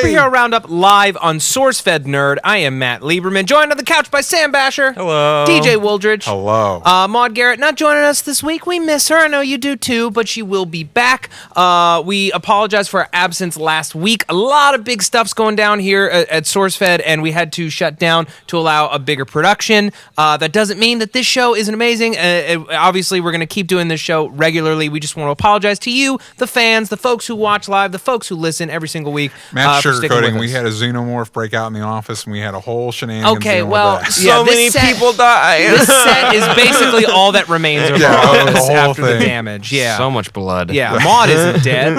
Superhero Roundup live on SourceFedNERD. I am Matt Lieberman, joined on the couch by Sam Basher. Hello. DJ Wooldridge. Hello. Maud Garrett not joining us this week. We miss her. I know you do too, but she will be back. We apologize for our absence last week. A lot of big stuff's going down here at SourceFed, and we had to shut down to allow a bigger production. That doesn't mean that this show isn't amazing. Obviously, we're going to keep doing this show regularly. We just want to apologize to you, the fans, the folks who watch live, the folks who listen every single week. Matt sugarcoating. We had a xenomorph break out in the office, and we had a whole shenanigans. Okay, well, so many people die. This set is basically all that remains of our office after the damage. Yeah, so much blood. Yeah, Maud isn't dead.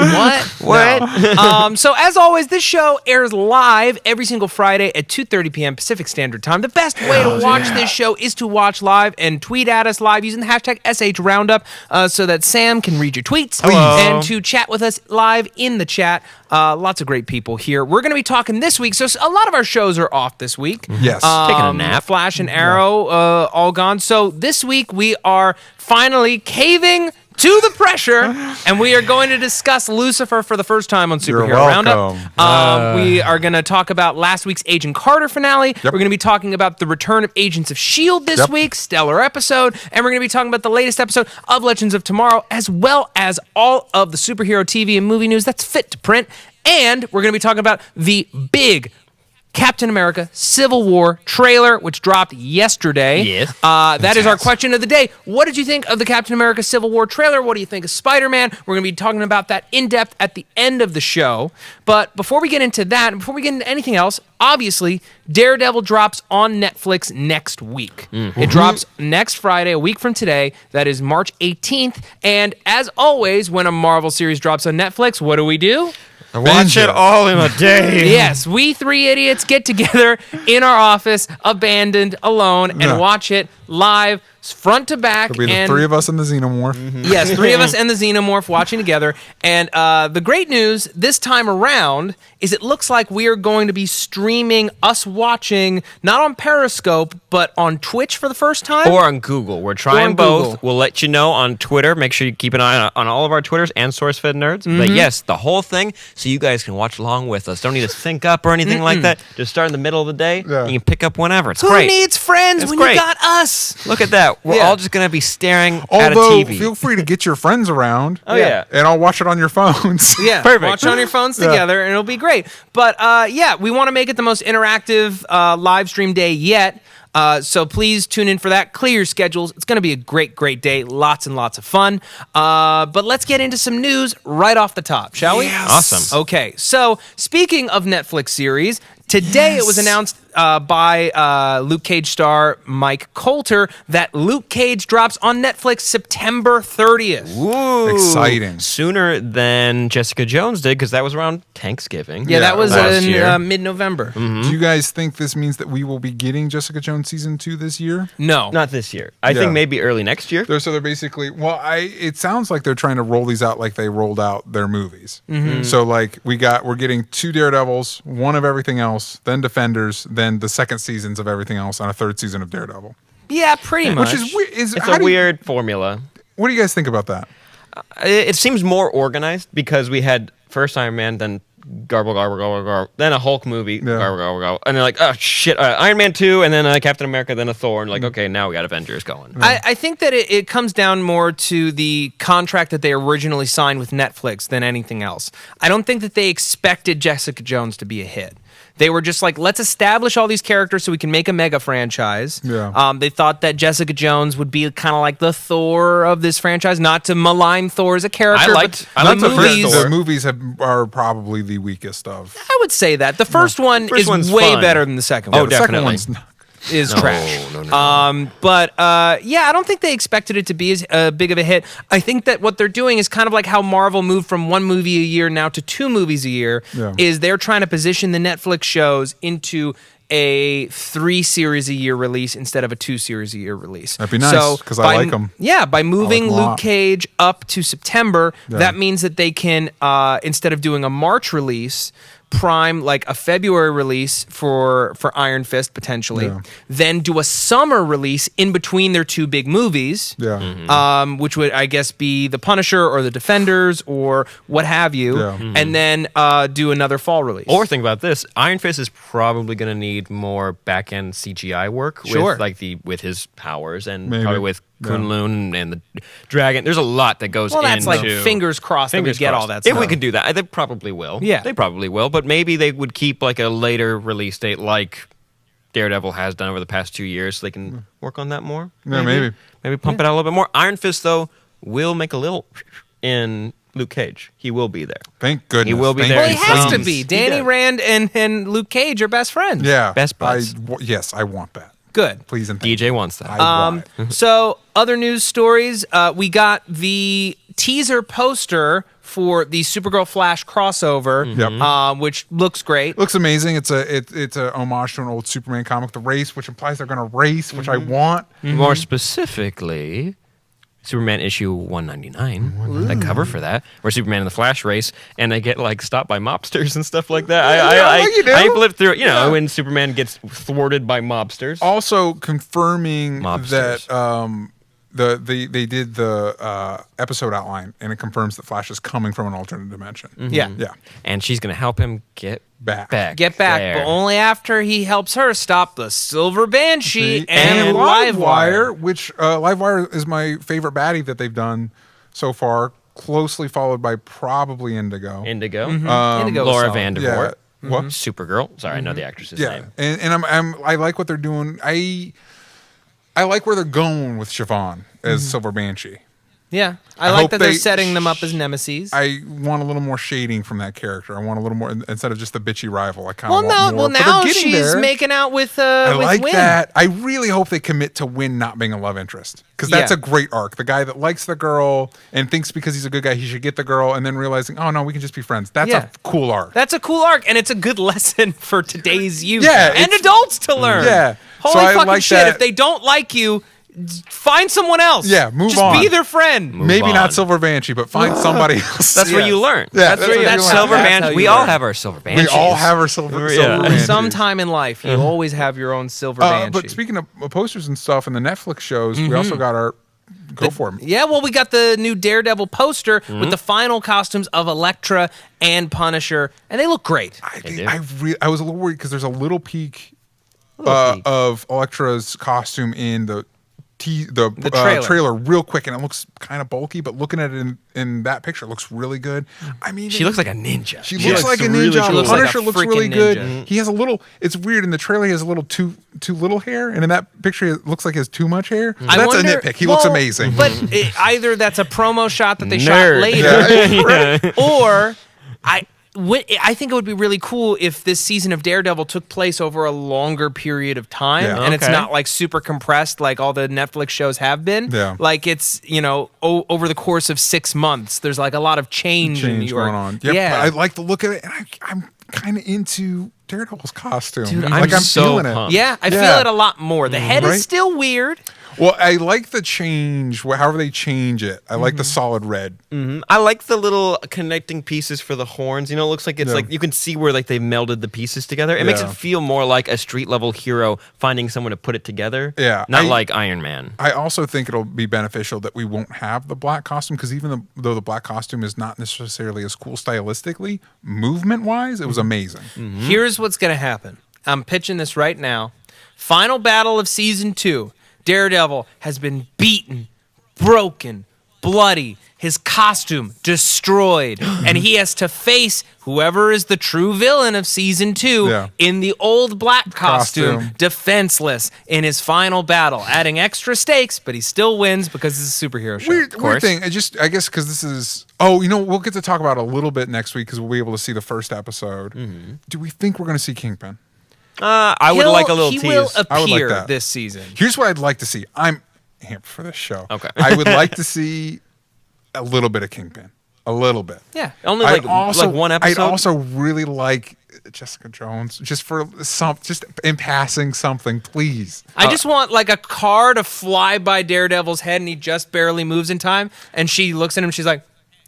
What? No. So as always, this show airs live every single Friday at 2:30 p.m. Pacific Standard Time. The best way to watch this show is to watch live and tweet at us live using the hashtag SHRoundup so that Sam can read your tweets and to chat with us live in the chat. Lots of great people here. We're going to be talking this week. So a lot of our shows are off this week. Yes. Taking a nap. Flash and Arrow all gone. So this week we are finally caving to the pressure, and we are going to discuss Lucifer for the first time on Superhero Roundup. We are going to talk about last week's Agent Carter finale. We're going to be talking about the return of Agents of S.H.I.E.L.D. this week, stellar episode, and we're going to be talking about the latest episode of Legends of Tomorrow, as well as all of the superhero TV and movie news that's fit to print, and we're going to be talking about the big Captain America Civil War trailer, which dropped yesterday. Yes. That is our question of the day. What did you think of the Captain America Civil War trailer? What do you think of Spider-Man? We're going to be talking about that in depth at the end of the show. But before we get into that, and before we get into anything else, obviously, Daredevil drops on Netflix next week. Mm-hmm. It drops next Friday, a week from today. That is March 18th. And as always, when a Marvel series drops on Netflix, what do? Watch it all in a day. Yes, we three idiots get together in our office, abandoned, alone, and watch it live, front to back. It'll be the three of us and the Xenomorph. Mm-hmm. Yes, three of us and the Xenomorph watching together. And the great news this time around is it looks like we are going to be streaming us watching, not on Periscope, but on Twitch for the first time. Or on Google. We're trying both. We'll let you know on Twitter. Make sure you keep an eye on all of our Twitters and SourceFedNerds. Mm-hmm. But yes, the whole thing, so you guys can watch along with us. Don't need to sync up or anything like that. Just start in the middle of the day. Yeah. You can pick up whenever. It's great. Who needs friends when you got us? Look at that. We're all just going to be staring at a Although, TV. feel free to get your friends around. Oh, yeah. And I'll watch it on your phones. Yeah. Perfect. Watch it on your phones together, and it'll be great. But, we want to make it the most interactive live stream day yet. So please tune in for that. Clear your schedules. It's going to be a great, great day. Lots and lots of fun. But let's get into some news right off the top, shall we? Yes. Awesome. Okay. So speaking of Netflix series, today it was announced by Luke Cage star Mike Coulter that Luke Cage drops on Netflix September 30th. Ooh. Exciting. Sooner than Jessica Jones did, because that was around Thanksgiving. Yeah, that was in mid-November. Mm-hmm. Do you guys think this means that we will be getting Jessica Jones season 2 this year? No. Not this year. I think maybe early next year. They're basically, it sounds like they're trying to roll these out like they rolled out their movies. Mm-hmm. So like we're getting 2 Daredevils, 1 of everything else, then Defenders, then the second seasons of everything else on a 3rd season of Daredevil. Yeah, pretty much. Which is weird. It's a weird formula. What do you guys think about that? It seems more organized because we had first Iron Man, then garble, then a Hulk movie, garble, and they're like, oh shit, Iron Man 2, and then Captain America, then a Thor, and like, okay, now we got Avengers going. I think that it comes down more to the contract that they originally signed with Netflix than anything else. I don't think that they expected Jessica Jones to be a hit. They were just like, let's establish all these characters so we can make a mega franchise. Yeah. They thought that Jessica Jones would be kind of like the Thor of this franchise, not to malign Thor as a character. I liked the movies are probably the weakest of. I would say that. The first one is way better than the second one. Oh, definitely. The second one's is trash. No. But I don't think they expected it to be as big of a hit. I think that what they're doing is kind of like how Marvel moved from 1 movie a year now to 2 movies a year, is they're trying to position the Netflix shows into a 3 series a year release instead of a 2 series a year release. That'd be nice, because I like them. Yeah, by moving Luke Cage up to September, that means that they can, instead of doing a March release, prime like a February release for Iron Fist potentially, Yeah. then do a summer release in between their two big movies, which would I guess be the Punisher or the Defenders or what have you, and then do another fall release. Or think about this: Iron Fist is probably going to need more back-end CGI work with his powers and probably with Kunlun and the dragon. There's a lot that goes into... Well, that's like fingers crossed that we get all that stuff. If we could do that, they probably will. Yeah. They probably will, but maybe they would keep like a later release date like Daredevil has done over the past 2 years so they can work on that more. Yeah, maybe. Maybe pump it out a little bit more. Iron Fist, though, will make a little in Luke Cage. He will be there. Thank goodness. He will be Thank there. Well, he has to Sounds- be. Danny Yeah. Rand and Luke Cage are best friends. Yeah. Best buds. Yes, I want that. Good. Please and thank DJ you. wants that. I want it. So, other news stories. We got the teaser poster for the Supergirl Flash crossover, which looks great. Looks amazing. It's a homage to an old Superman comic, The Race, which implies they're going to race, which I want. More specifically, Superman issue 199, that cover for that, where Superman and the Flash race, and they get like stopped by mobsters and stuff like that. like you do. I lived through it, when Superman gets thwarted by mobsters. Also confirming Mobsters. that they did the episode outline, and it confirms that Flash is coming from an alternate dimension. Yeah. Yeah. And she's going to help him get Back. Get back, there. but only after he helps her stop the Silver Banshee and Livewire, Livewire. which Livewire is my favorite baddie that they've done so far, closely followed by probably Indigo. Indigo. Indigo was Laura solid. Vandervoort. What? Supergirl. Sorry, I know the actress's Yeah, name. and I like what they're doing. I like where they're going with Siobhan as Silver Banshee. Yeah, I I like hope that they're they- setting them up as nemesis. I want a little more shading from that character. I want a little more instead of just the bitchy rival. I kind well, of want more. But now they're getting she's there. making out with I like Wynn. that. I really hope they commit to Wynn not being a love interest because that's Yeah. a great arc. The guy that likes the girl and thinks because he's a good guy he should get the girl, and then realizing, oh no, we can just be friends. That's Yeah. a cool arc. That's a cool arc, and it's a good lesson for today's youth Yeah, and it's- adults to learn. Yeah. Holy So I fucking like shit! that. If they don't like you, find someone else. Yeah, move Just on. be their friend. Maybe on. not Silver Banshee, but find somebody else. That's where you learn. Yeah, that's where you that's learn. how Silver you Man. learn. We all have our Silver We Banshees. all have our Silver Banshees. Sometime in life, you always have your own Silver Banshee. But speaking of posters and stuff and the Netflix shows, we also got our go for 'em. Yeah, well, we got the new Daredevil poster with the final costumes of Elektra and Punisher, and they look great. do. I was a little worried because there's a little peek, peek. of Elektra's costume in the trailer. trailer real quick, and it looks kind of bulky. But looking at it in that picture, it looks really good. I mean, She looks like a ninja. She looks like a really ninja. She looks like a Punisher looks really freaking good. ninja. He has a little. It's weird in the trailer. He has a little too little hair, and in that picture, it looks like he has too much hair. So that's wonder- a nitpick. He looks well, amazing. But either that's a promo shot that they Nerd. shot later, or I think it would be really cool if this season of Daredevil took place over a longer period of time, Yeah. and it's Okay. not like super compressed like all the Netflix shows have been. Yeah. Like it's over the course of 6 months, there's like a lot of change in New York. going on. Yep, Yeah, I like the look of it, and I'm kind of into Daredevil's costume. Dude, like I'm so feeling it. pumped. yeah, I feel Yeah. it a lot more. The head Right? is still weird. Well, I like the change, however they change it. I like the Mm-hmm. solid red. I like the little connecting pieces for the horns. You know, it looks like it's Yeah. like you can see where like they melded the pieces together. It makes Yeah. it feel more like a street level hero finding someone to put it together. Yeah, Not I- like Iron Man. I also think it'll be beneficial that we won't have the black costume because even though the black costume is not necessarily as cool stylistically, movement-wise, it was amazing. Here's what's going to happen. I'm pitching this right now. Final battle of season 2. Daredevil has been beaten, broken, bloody, his costume destroyed, and he has to face whoever is the true villain of season 2 Yeah. in the old black costume, Costume. defenseless in his final battle, adding extra stakes, but he still wins because it's a superhero show. Weird course. thing. I guess because this is. Oh, we'll get to talk about it a little bit next week because we'll be able to see the first episode. Do we think we're going to see Kingpin? I would like a little He tease. will I would like appear that. this season. Here's what I'd like to see. I'm amped for this show. Okay. I would like to see a little bit of Kingpin. A little bit. Yeah. Only I'd like one episode. I'd also really like Jessica Jones, just in passing something, please. I just want like a car to fly by Daredevil's head and he just barely moves in time. And she looks at him, she's like,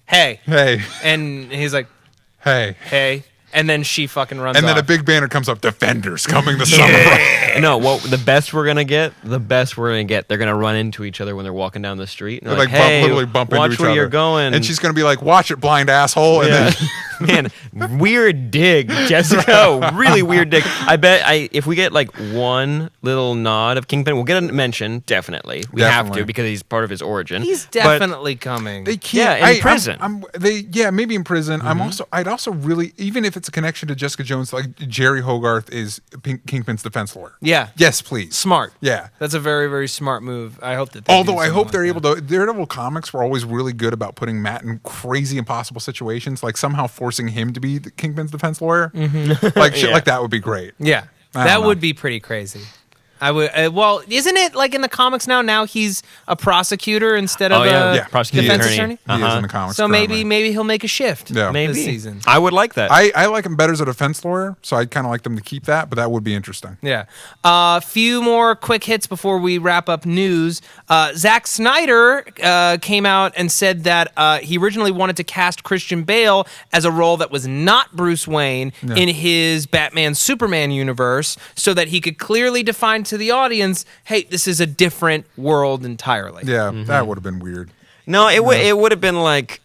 hey. Hey, And he's like, hey, hey. And then she fucking runs And off. then a big banner comes up, Defenders coming the summer. No, well, the best we're gonna get, they're gonna run into each other when they're walking down the street. And they're like, hey, literally bump into watch each where other. you're going. And she's gonna be like, watch it, blind asshole. And then Man, weird dig, Jessica. Really weird dig. I bet if we get like one little nod of Kingpin, we'll get a mention, definitely. We have to because he's part of his origin. He's definitely coming. They can't. In prison. Maybe in prison. I'd also really, even if it's a connection to Jessica Jones, like Jerry Hogarth is Kingpin's defense lawyer. Yeah. Yes, please. Smart. Yeah. That's a very, very smart move. I hope that. Although I hope they're able to. Daredevil comics were always really good about putting Matt in crazy, impossible situations, like somehow forcing him to be the Kingpin's defense lawyer. Like shit like that would be great. Yeah, that would be pretty crazy. I would. Well, isn't it like in the comics now? Now he's a prosecutor instead of a prosecuting defense attorney. attorney. He is in the comics. So currently. maybe he'll make a shift. Yeah. Maybe this season. I would like that. I like him better as a defense lawyer, so I'd kind of like them to keep that, but that would be interesting. Yeah. A few more quick hits before we wrap up news. Zack Snyder came out and said that he originally wanted to cast Christian Bale as a role that was not Bruce Wayne in his Batman Superman universe so that he could clearly define to the audience, hey, this is a different world entirely. Yeah, that would have been weird. No, it would have been like,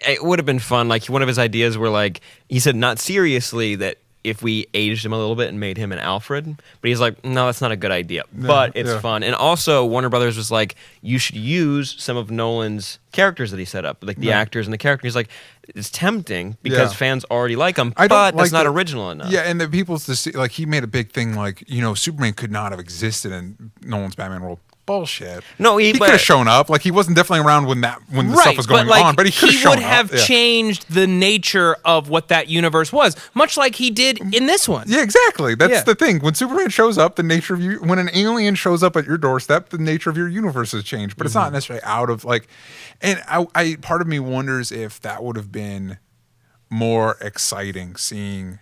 it would have been fun. Like one of his ideas were like, he said not seriously that if we aged him a little bit and made him an Alfred, but he's like, no, that's not a good idea, but it's fun. And also Warner Brothers was like, you should use some of Nolan's characters that he set up, like the actors and the characters. He's like, it's tempting because fans already like him, but that's not original enough. Yeah, and the people's like he made a big thing like, Superman could not have existed in Nolan's Batman world. Bullshit. No, he could have shown up. Like he wasn't definitely around when the stuff was going on, but he could have shown up. He would have changed the nature of what that universe was, much like he did in this one. Yeah, exactly. That's the thing. When Superman shows up, the nature of you. When an alien shows up at your doorstep, the nature of your universe has changed. But it's not necessarily out of like. And I part of me wonders if that would have been more exciting seeing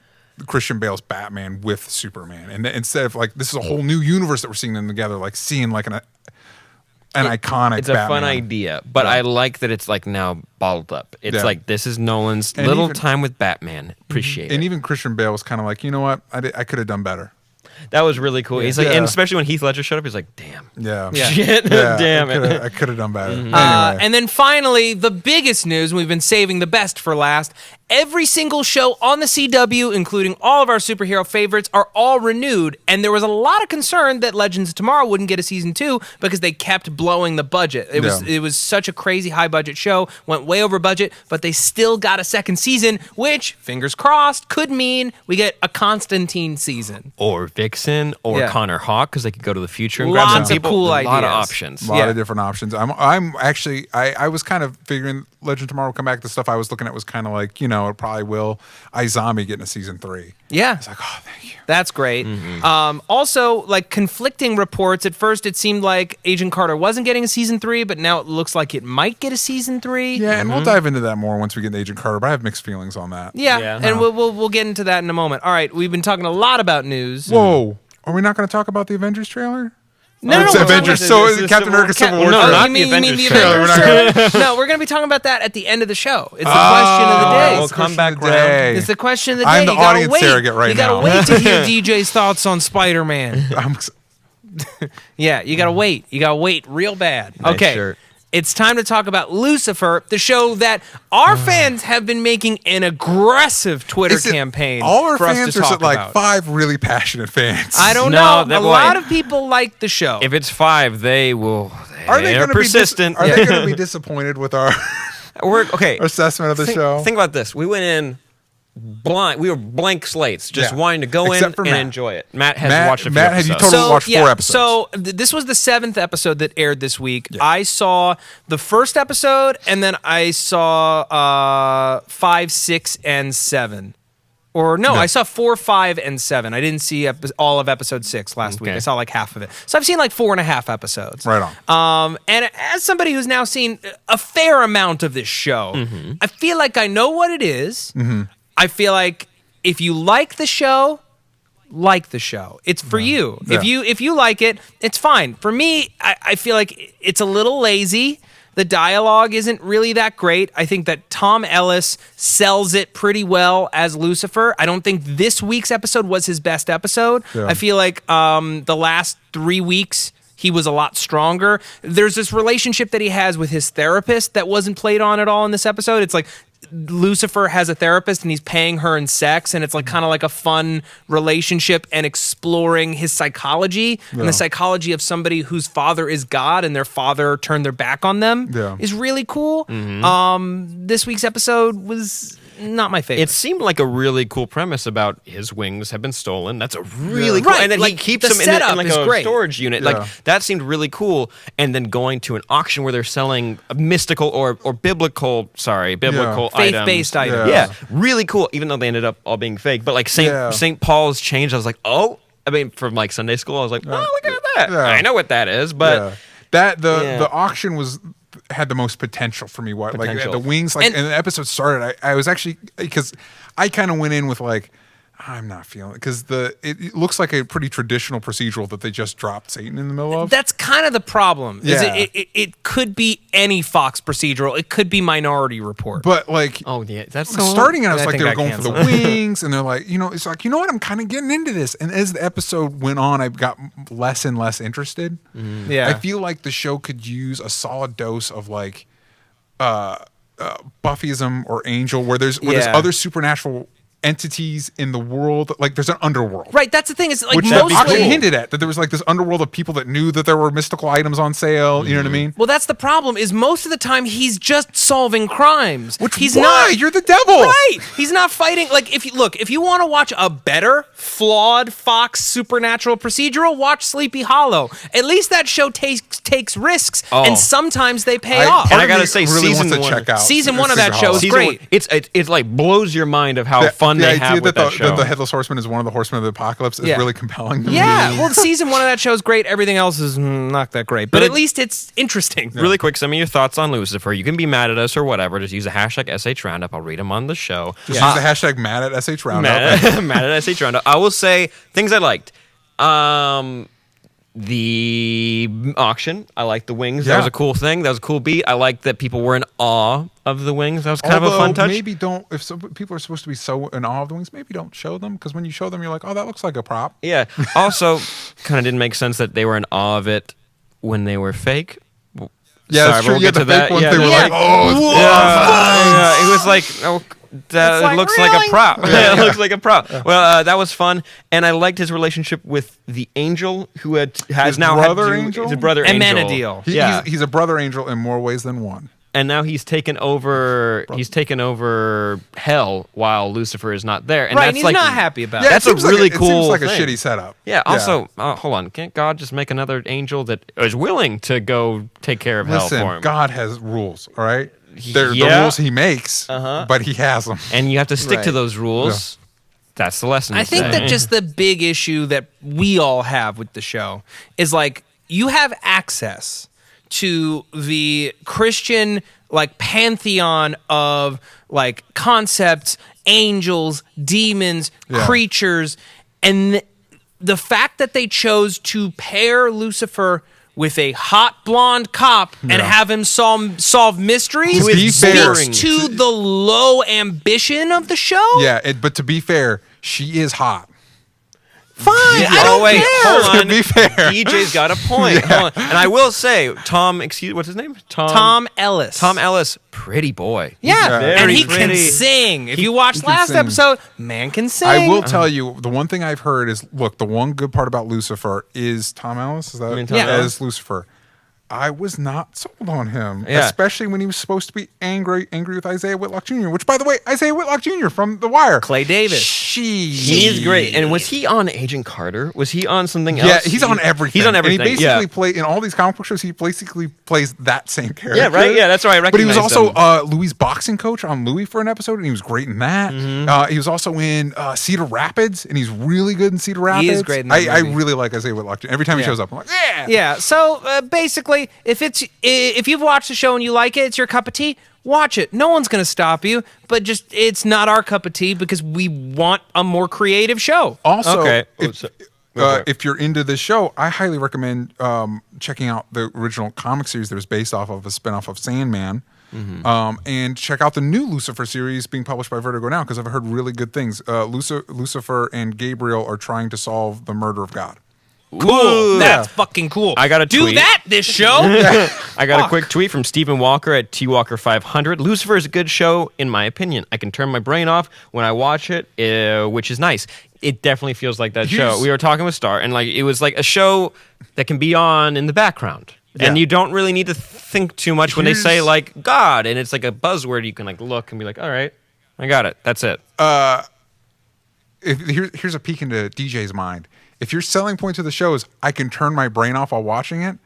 Christian Bale's Batman with Superman, and instead of like this is a whole new universe that we're seeing them together, like seeing like an iconic. It's a fun idea, but I like that it's like now bottled up. It's like this is Nolan's little time with Batman. Appreciate it. And even Christian Bale was kind of like, you know what, I could have done better. That was really cool. He's like, and especially when Heath Ledger showed up, he's like, damn. Shit. Damn it. I could have done better. Anyway. And then finally, the biggest news, and we've been saving the best for last. Every single show on the CW, including all of our superhero favorites, are all renewed. And there was a lot of concern that Legends of Tomorrow wouldn't get a season 2 because they kept blowing the budget. It was such a crazy high budget show, went way over budget, but they still got a second season, which, fingers crossed, could mean we get a Constantine season. Or Vixen, or Connor Hawk, because they could go to the future and Lots grab some of people. cool A lot of ideas. options. A lot of different options. I'm actually I was kind of figuring Legend of Tomorrow will come back. The stuff I was looking at was kind of like, it probably will. iZombie getting a season 3. Yeah. It's like, oh, thank you. That's great. Also, like conflicting reports. At first, it seemed like Agent Carter wasn't getting a season 3, but now it looks like it might get a season 3. Yeah, and we'll dive into that more once we get to Agent Carter, but I have mixed feelings on that. Yeah. And we'll get into that in a moment. All right, we've been talking a lot about news. Whoa. Are we not going to talk about the Avengers trailer? No, it's we're Avengers. talking So Captain America Civil War. No, trailer. not you the mean Avengers the trailer. Avengers trailer? No, we're going to be talking about that at the end of the show. It's the question of the day. We'll come back Question of the day. round. It's the question of the day. I'm the You gotta audience wait. surrogate right You got now. to wait to hear DJ's thoughts on Spider-Man. I'm Yeah, you got to wait. You got to wait real bad. Nice Okay. shirt. It's time to talk about Lucifer, the show that our fans have been making an aggressive Twitter Is it campaign all our for us fans to or is talk it like about. 5 really passionate fans? I don't No, know. that A boy- lot of people like the show. If it's 5, they will. Are they They're going to persistent? Are they going to be disappointed with our We're okay. assessment of the show? Think about this. We went in blind. We were blank slates, just Yeah. wanting to go in Except for and Matt. enjoy it. Matt has watched a few Matt, have you episodes. total- watched 4 episodes. So this was the 7th episode that aired this week. I saw the first episode, and then I saw 5, 6, and 7. Or no, I saw 4, 5, and 7. I didn't see all of episode 6 last week. I saw like half of it. So I've seen like 4.5 episodes. Right on. And as somebody who's now seen a fair amount of this show, I feel like I know what it is. I feel like if you like the show, it's for you. Yeah. If you like it, it's fine. For me, I feel like it's a little lazy. The dialogue isn't really that great. I think that Tom Ellis sells it pretty well as Lucifer. I don't think this week's episode was his best episode. Yeah. I feel like the last 3 weeks, he was a lot stronger. There's this relationship that he has with his therapist that wasn't played on at all in this episode. It's like Lucifer has a therapist and he's paying her in sex, and it's like kind of like a fun relationship and exploring his psychology and the psychology of somebody whose father is God and their father turned their back on them is really cool. This week's episode was not my favorite. It seemed like a really cool premise about his wings have been stolen. That's a really cool, right. and then like, he keeps the them setup in like is a great. storage unit. Like that seemed really cool. And then going to an auction where they're selling mystical or biblical items. Faith-based items. Yeah, really cool. Even though they ended up all being fake, but like St. Paul's changed. I was like, oh, I mean, from like Sunday school, I was like, oh, look at that. Yeah. I know what that is, but the auction had the most potential for me. Like the wings, like, and the episode started. I was actually, because I kind of went in with like, I'm not feeling it, because it looks like a pretty traditional procedural that they just dropped Satan in the middle of. That's kind of the problem. Is Yeah. it could be any Fox procedural. It could be Minority Report. But like, that's starting out, it's I like think they were I going for the canceled. wings, and they're like, it's like, I'm kind of getting into this. And as the episode went on, I got less and less interested. Yeah. I feel like the show could use a solid dose of like Buffyism or Angel, where there's other supernatural entities in the world. Like there's an underworld. Right, that's the thing. Is like Which mostly actually hinted at that there was like this underworld of people that knew that there were mystical items on sale. You know what I mean? Well, that's the problem. Is most of the time he's just solving crimes. He's why? not. You're the devil. Right. He's not fighting. Like if you want to watch a better, flawed Fox supernatural procedural, watch Sleepy Hollow. At least that show takes risks, and sometimes they pay off. And I gotta say, really season wants to one, check out season one of that show is season great. One, it's like blows your mind of how fun they have with that show. That the Headless Horseman is one of the horsemen of the apocalypse is really compelling. Yeah, well, season one of that show is great. Everything else is not that great, but at least it's interesting. Really quick, some of your thoughts on Lucifer. You can be mad at us or whatever. Just use the hashtag SH Roundup. I'll read them on the show. Just use the hashtag mad at SH Roundup. Mad at SH Roundup. I will say things I liked. The auction. I liked the wings. Yeah. That was a cool thing. That was a cool beat. I liked that people were in awe of the wings. That was kind of a fun touch. Maybe don't, if some people are supposed to be so in awe of the wings, maybe don't show them, because when you show them, you're like, oh, that looks like a prop. Yeah. Also, kind of didn't make sense that they were in awe of it when they were fake. Yeah, that's true. We'll Yeah, get to the fake that. ones, Yeah, they were like, oh, it's yeah. It was like, oh, that like, looks really? like a prop. Yeah, it looks like a prop. Well, that was fun, and I liked his relationship with the angel who has His now brother had to, angel? his brother And angel. Manadiel. He's a brother angel in more ways than one. And now he's taken over. He's taken over hell while Lucifer is not there. And Right, that's and he's like, not happy about That's it. a really cool. It seems like a thing. shitty setup. Yeah. Also, hold on. Can't God just make another angel that is willing to go take care of hell for him? God has rules. All right, they're the Yeah. rules He makes, but He has them. And you have to stick to Right. those rules. That's the lesson. I think that just the big issue that we all have with the show is like you have access to the Christian like pantheon of like concepts, angels, demons, creatures, and the fact that they chose to pair Lucifer with a hot blonde cop and have him solve mysteries To be fair- speaks to the low ambition of the show. Yeah, but to be fair, she is hot. Fine, I don't wait, care. hold on. To be fair. DJ's got a point. Hold on. And I will say, what's his name? Tom Ellis. Tom Ellis, pretty boy. Yeah, Very and he can pretty. sing. If you watched can last sing. episode, man can sing. I will tell you, the one thing I've heard is, look, the one good part about Lucifer is Tom Ellis. Is that mean Tom as Ellis? Lucifer? I was not sold on him, Yeah. especially when he was supposed to be angry with Isaiah Whitlock Jr., which, by the way, Isaiah Whitlock Jr. from The Wire. Clay Davis. He is great. And was he on Agent Carter? Was he on something else? Yeah, he's on everything. He's on everything. And he basically yeah. play in all these comic book shows. He basically plays that same character. Yeah, right. Yeah, that's why I But he was recognize also him. Louis' boxing coach on Louis for an episode, and he was great in that. Mm-hmm. He was also in Cedar Rapids, and he's really good in Cedar Rapids. is great in that I movie. really like Isaiah Whitlock. Every time he shows up, I'm like, yeah. Yeah. So basically, if you've watched the show and you like it, it's your cup of tea. Watch it. No one's going to stop you. But just it's not our cup of tea because we want a more creative show. Also, Okay. if if you're into this show, I highly recommend checking out the original comic series that was based off of a spinoff of Sandman. And check out the new Lucifer series being published by Vertigo now, because I've heard really good things. Lucifer and Gabriel are trying to solve the murder of God. Cool. That's fucking cool. I got a tweet. Do that this show. I got a quick tweet from Stephen Walker at TWalker500. Lucifer is a good show, in my opinion. I can turn my brain off when I watch it, which is nice. It definitely feels like that show. We were talking with Star, and it was like a show that can be on in the background. Yeah. And you don't really need to think too much when they say, God, and it's like a buzzword. You can, look and be like, all right, I got it. That's it. Here's a peek into DJ's mind. If your selling point to the show is, I can turn my brain off while watching it,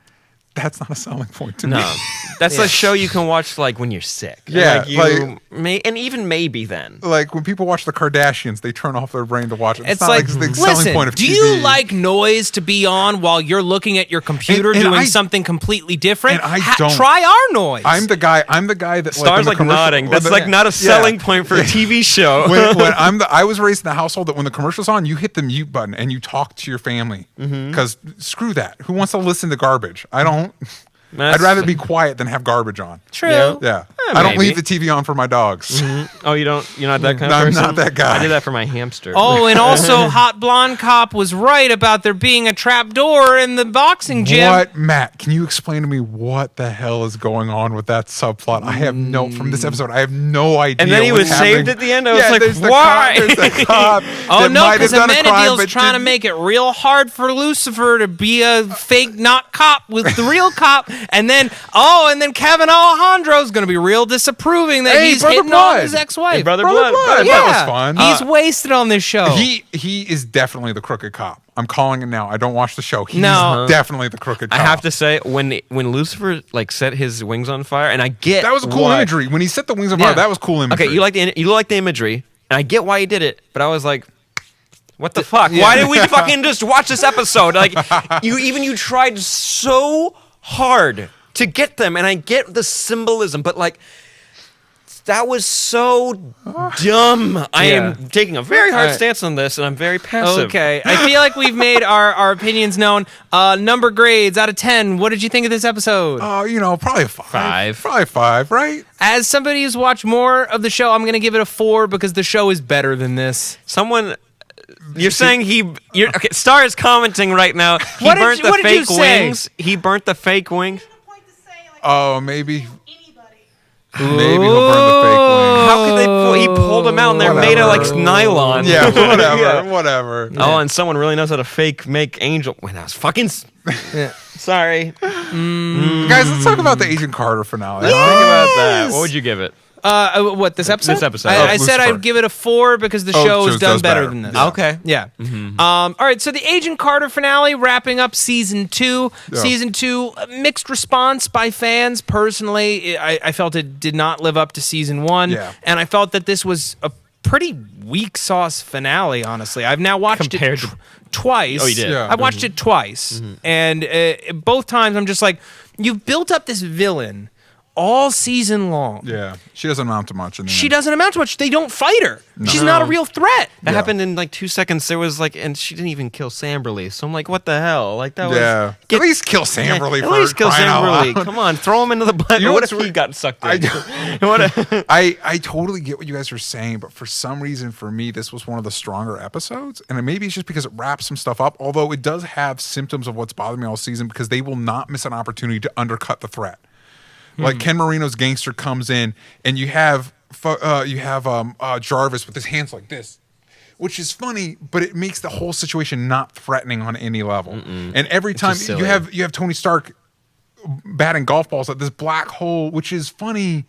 that's not a selling point to me. No. That's a show you can watch, when you're sick. Yeah. And even maybe then. Like, when people watch the Kardashians, they turn off their brain to watch it. It's not like, the selling point of TV. Do you like noise to be on while you're looking at your computer doing something completely different? And I don't. Try our noise. I'm the guy that Star's nodding. That's not a selling point for a TV show. I was raised in a household that when the commercial's on, you hit the mute button and you talk to your family. Because screw that. Who wants to listen to garbage? I don't. I'd rather be quiet than have garbage on. True. Yeah. I don't leave the TV on for my dogs. Oh, you're not that kind of person? I'm not that guy. I did that for my hamster. Oh, and also Hot Blonde Cop was right about there being a trap door in the boxing gym. What, Matt? Can you explain to me what the hell is going on with that subplot? I have from this episode, I have no idea. And then he was saved at the end. I was like, there's why? There's the cop. Oh no, because Amenadiel's trying to make it real hard for Lucifer to be a fake not cop with the real cop, and then Kevin Alejandro's going to be real disapproving that he's hitting on his ex-wife. Hey, Brother Blood. That was fun. He's wasted on this show. He is definitely the crooked cop. I'm calling it now. I don't watch the show. He's definitely the crooked cop. I have to say, when Lucifer set his wings on fire, and I get that was cool imagery. When he set the wings on fire, that was cool imagery. Okay, you like the imagery, and I get why he did it, but I was like, what the fuck? Yeah. Why did we fucking just watch this episode? You tried so hard to get them, and I get the symbolism, but that was so dumb. I am taking a very hard stance on this, and I'm very passive. Okay, I feel like we've made our opinions known. Number grades out of 10. What did you think of this episode? Probably a 5. Probably 5, right? As somebody who's watched more of the show, I'm going to give it a 4 because the show is better than this. You're saying okay, Star is commenting right now. He burnt the fake wings. He burnt the fake wings. Oh, maybe. Maybe he'll burn the fake wings. How could they? He pulled them out, and they're made of nylon. Yeah, whatever. Yeah. Oh, and someone really knows how to make angel. When I was fucking. Sorry, guys. Let's talk about the Agent Carter finale. Let's think about that. What would you give it? What, this episode? This episode. I said I'd give it a 4 because the show has done better than this. Yeah. Okay. Yeah. All right, so the Agent Carter finale wrapping up season 2. Yeah. Season 2, mixed response by fans. Personally, I felt it did not live up to season 1. Yeah. And I felt that this was a pretty weak sauce finale, honestly. I've now watched it twice. Oh, you did? Yeah. I watched it twice. And both times I'm just like, you've built up this villain all season long. Yeah. She doesn't amount to much. She doesn't amount to much. They don't fight her. No. She's not a real threat. That happened in 2 seconds. There was and she didn't even kill Samberly. So I'm like, what the hell? That was. Yeah. At least kill Samberly. At least kill Samberly. Come on, throw him into the blood. What if he got sucked in? I totally get what you guys are saying, but for some reason, for me, this was one of the stronger episodes. And maybe it's just because it wraps some stuff up, although it does have symptoms of what's bothering me all season, because they will not miss an opportunity to undercut the threat. Like Ken Marino's gangster comes in, and you have Jarvis with his hands like this, which is funny, but it makes the whole situation not threatening on any level. And every time you have Tony Stark batting golf balls at this black hole, which is funny,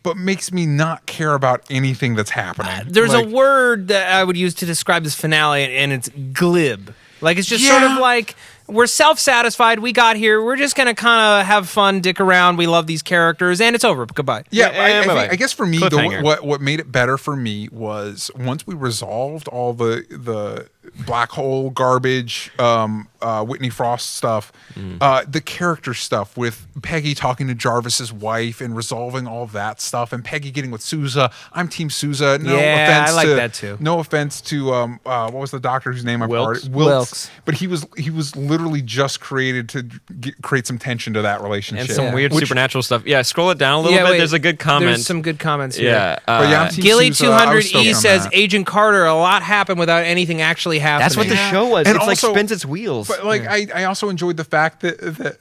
but makes me not care about anything that's happening. There's a word that I would use to describe this finale, and it's glib. It's just sort of like, we're self-satisfied. We got here. We're just going to kind of have fun, dick around. We love these characters, and it's over. Goodbye. Yeah, I guess for me, what made it better for me was once we resolved all the black hole garbage, Whitney Frost stuff, the character stuff with Peggy talking to Jarvis's wife and resolving all of that stuff, and Peggy getting with Sousa. I'm Team Sousa. No offense I like to, that too. No offense to what was the doctor whose name I've already Wilkes. But he was literally just created to create some tension to that relationship and some weird supernatural stuff. Yeah, scroll it down a little bit. Wait, there's a good comment. There's some good comments here. Yeah, I'm Team Gilly Sousa. I was stoked 200E on says that. Agent Carter. A lot happened without anything actually happening. That's what the show was. And It's also- like spins its wheels. But like I also enjoyed the fact that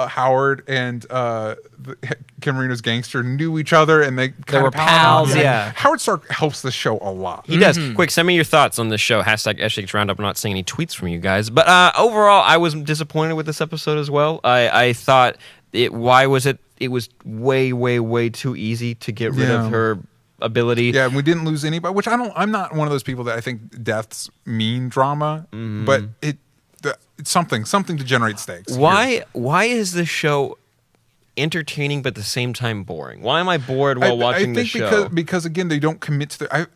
Howard and Ken Marino's gangster knew each other and they were pals, yeah. Howard Stark helps the show a lot. He does. Quick, send me your thoughts on this show. Hashtag SHX Roundup. I'm not seeing any tweets from you guys. But overall, I was disappointed with this episode as well. I thought, it was way, way, way too easy to get rid of her ability. Yeah, and we didn't lose anybody, which I'm not one of those people that I think deaths mean drama, but it's something to generate stakes. Why is this show entertaining but at the same time boring? Why am I bored while watching this show? Because again, they don't commit to the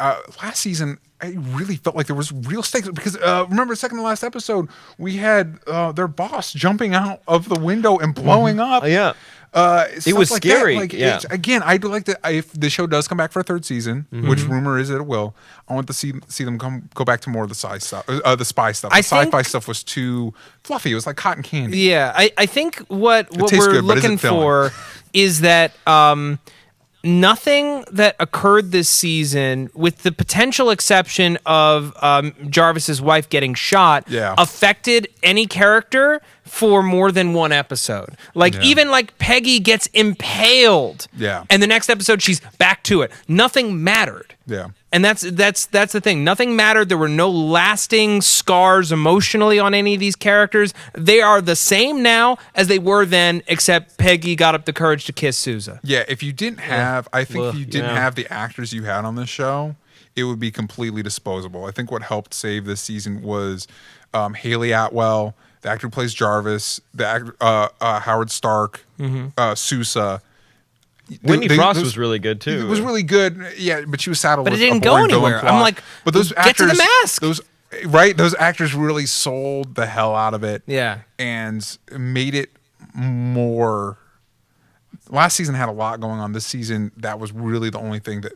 last season. I really felt like there was real stakes because remember second to last episode we had their boss jumping out of the window and blowing up. Yeah. It was like scary. Like, yeah. Again, I'd like to, if the show does come back for a third season, which rumor is it will, I want to see them go back to more of the spy stuff. The sci-fi stuff was too fluffy. It was like cotton candy. Yeah, I think what tastes we're good, but is it looking filling? for is that nothing that occurred this season, with the potential exception of Jarvis's wife getting shot, affected any character for more than one episode. Like even like Peggy gets impaled. Yeah. And the next episode she's back to it. Nothing mattered. Yeah. And that's the thing. Nothing mattered. There were no lasting scars emotionally on any of these characters. They are the same now as they were then, except Peggy got up the courage to kiss Sousa. Yeah, if you didn't have, I think if you didn't have the actors you had on this show, it would be completely disposable. I think what helped save this season was Haley Atwell, the actor who plays Jarvis, the actor Howard Stark, Sousa. Whitney Frost was really good too. It was really good, yeah, but she was saddled But it with didn't a go boring villain anywhere. plot. I'm like, but those get actors, to the mask. Those actors really sold the hell out of it. Yeah. And made it more. Last season had a lot going on. This season, that was really the only thing that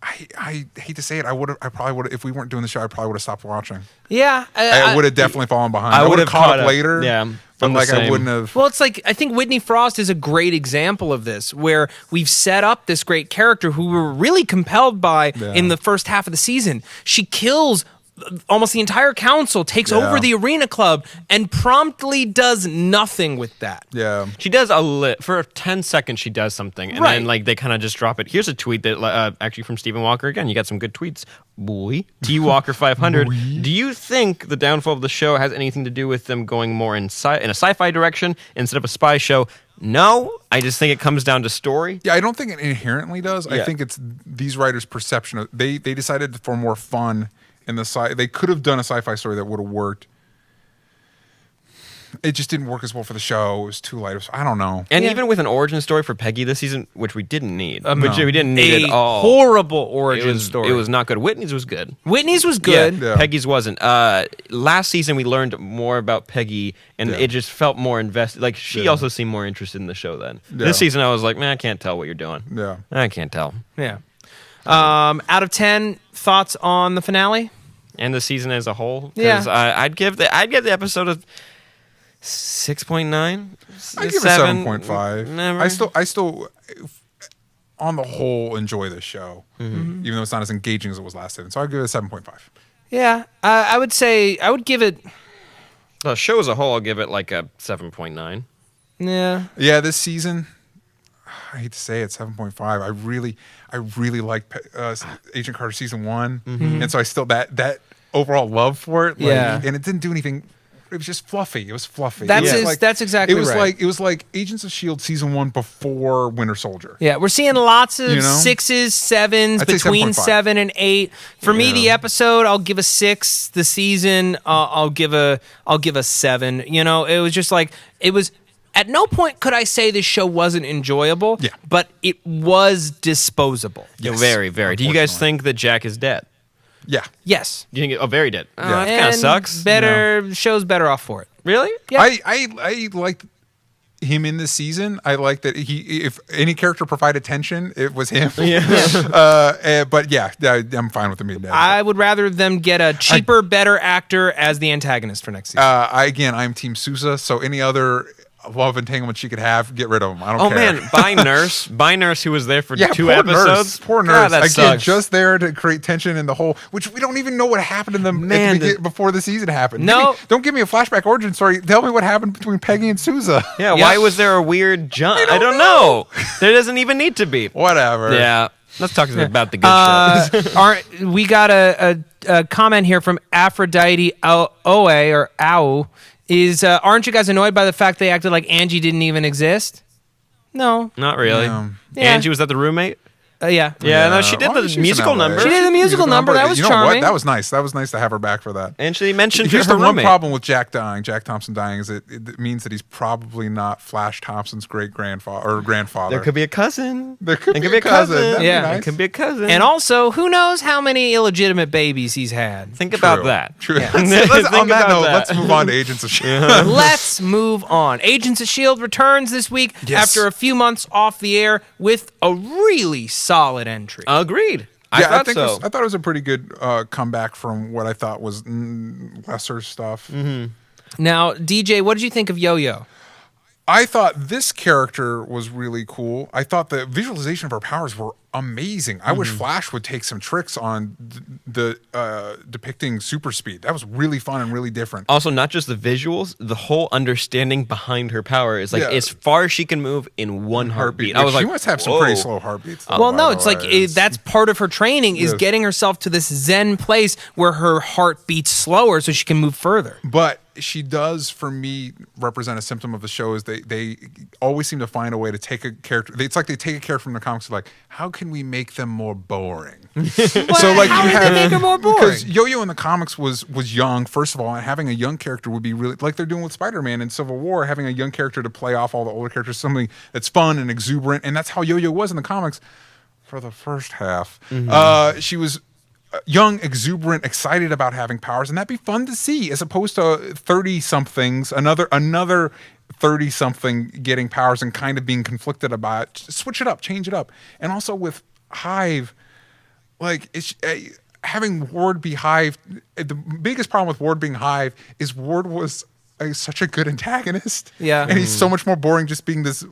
I hate to say it. I probably would, if we weren't doing the show, I probably would have stopped watching. Yeah. I would have definitely fallen behind. I I would would have have caught caught up up. later. Yeah, But I'm the like I same. wouldn't have. Well, it's like, I think Whitney Frost is a great example of this, where we've set up this great character who we were really compelled by in the first half of the season. She kills almost the entire council, takes over the arena club, and promptly does nothing with that. Yeah. She does for 10 seconds. She does something, and then like they kind of just drop it. Here's a tweet that actually from Stephen Walker again. You got some good tweets, boy. T Walker 500. Do you think the downfall of the show has anything to do with them going more in a sci-fi direction instead of a spy show? No, I just think it comes down to story. Yeah, I don't think it inherently does. I Yeah. think it's these writers' perception of they decided for more fun in the they could have done a sci-fi story that would have worked. It just didn't work as well for the show. It was too light. I don't know. And even with an origin story for Peggy this season, which we didn't need, which we didn't need A at all. horrible origin It story. was not good. Whitney's was good. Whitney's was good. Yeah. Peggy's wasn't. Last season we learned more about Peggy, and it just felt more invested. Like she also seemed more interested in the show then. Yeah. This season I was like, man, I can't tell what you're doing. Yeah. I can't tell. Yeah. Out of 10, thoughts on the finale? And the season as a whole, Yeah. because I'd give the episode a 6.9. I give it 7.5. I still, on the whole, enjoy this show, even though it's not as engaging as it was last season. So I give it a 7.5. Yeah, I would say I would give it. The show as a whole, I'll give it like a 7.9. Yeah. Yeah, this season, I hate to say it, 7.5. I really like Agent Carter season 1, and so I still that overall love for it. Yeah. And it didn't do anything. It was just fluffy. It was fluffy. That's It was that's exactly it was right. like it was like Agents of S.H.I.E.L.D. season 1 before Winter Soldier. Yeah, we're seeing lots of You know? 6s, 7s, I'd say between 7.5. 7 and 8. For me, Yeah. the episode, I'll give a 6. The season, I'll give a 7. You know, it was just like it was. At no point could I say this show wasn't enjoyable. Yeah. But it was disposable. Yeah, very, very. Do you guys think that Jack is dead? Yeah. Yes. You think very did. Oh, Yeah. that kind of sucks. Show's better off for it. Really? Yeah. I like him in this season. I like that if any character provided tension, it was him. Yeah. But yeah, I'm fine with the meat. I would rather them get a cheaper, better actor as the antagonist for next season. I'm Team Sousa. So any other love entanglement she could have, get rid of him. I don't care. Oh man, By Nurse, who was there for 2 poor episodes. Poor God, Nurse. that Again, sucks. just there to create tension in the whole, which we don't even know what happened to them before the season happened. No. Don't give me a flashback origin story. Tell me what happened between Peggy and Sousa. Yeah, why was there a weird jump? I don't know. There doesn't even need to be. Whatever. Yeah. Let's talk about the good shows. We got a comment here from Aphrodite Oe or Ow. Aren't you guys annoyed by the fact they acted like Angie didn't even exist? No. Not really. Yeah. Angie, was that the roommate? Yeah. Yeah, no, she did Well, the she's musical an outlet. number. She did the musical number. That was you know charming. What? That was nice. That was nice to have her back for that. And she mentioned Here's her the one roommate. problem with Jack Thompson dying is it means that he's probably not Flash Thompson's great-grandfather or grandfather. There could be a cousin. There could It be a cousin. That'd be Yeah. nice. It could be a cousin. And also, who knows how many illegitimate babies he's had? think about that. True. Yeah. On Think that about note, that. let's move on to Agents of S.H.I.E.L.D. Let's move on. Agents of S.H.I.E.L.D. returns this week Yes. after a few months off the air with a really solid entry. Agreed. I thought think so. I thought it was a pretty good comeback from what I thought was lesser stuff. Now, DJ, what did you think of Yo-Yo? I thought this character was really cool. I thought the visualization of her powers were amazing. I wish Flash would take some tricks on the depicting super speed. That was really fun and really different. Also, not just the visuals, the whole understanding behind her power is like Yeah. as far as she can move in one heartbeat. I was She like, must have some whoa. pretty slow heartbeats. Well, no, it's like that's part of her training is Yes. getting herself to this zen place where her heart beats slower so she can move further. But she does, for me, represent a symptom of the show is they always seem to find a way to take a character. It's like they take a character from the comics, like, how can we make them more boring? So like how you did have they make her more boring? because Yo-Yo in the comics was young, first of all, and having a young character would be really like they're doing with Spider-Man in Civil War, having a young character to play off all the older characters, something that's fun and exuberant, and that's how Yo-Yo was in the comics for the first half. She was young, exuberant, excited about having powers, and that'd be fun to see, as opposed to 30-somethings, another 30-something getting powers and kind of being conflicted about it. Switch it up, change it up. And also with Hive, like it's having Ward be Hive. The biggest problem with Ward being Hive is Ward was such a good antagonist. Yeah. And he's so much more boring just being this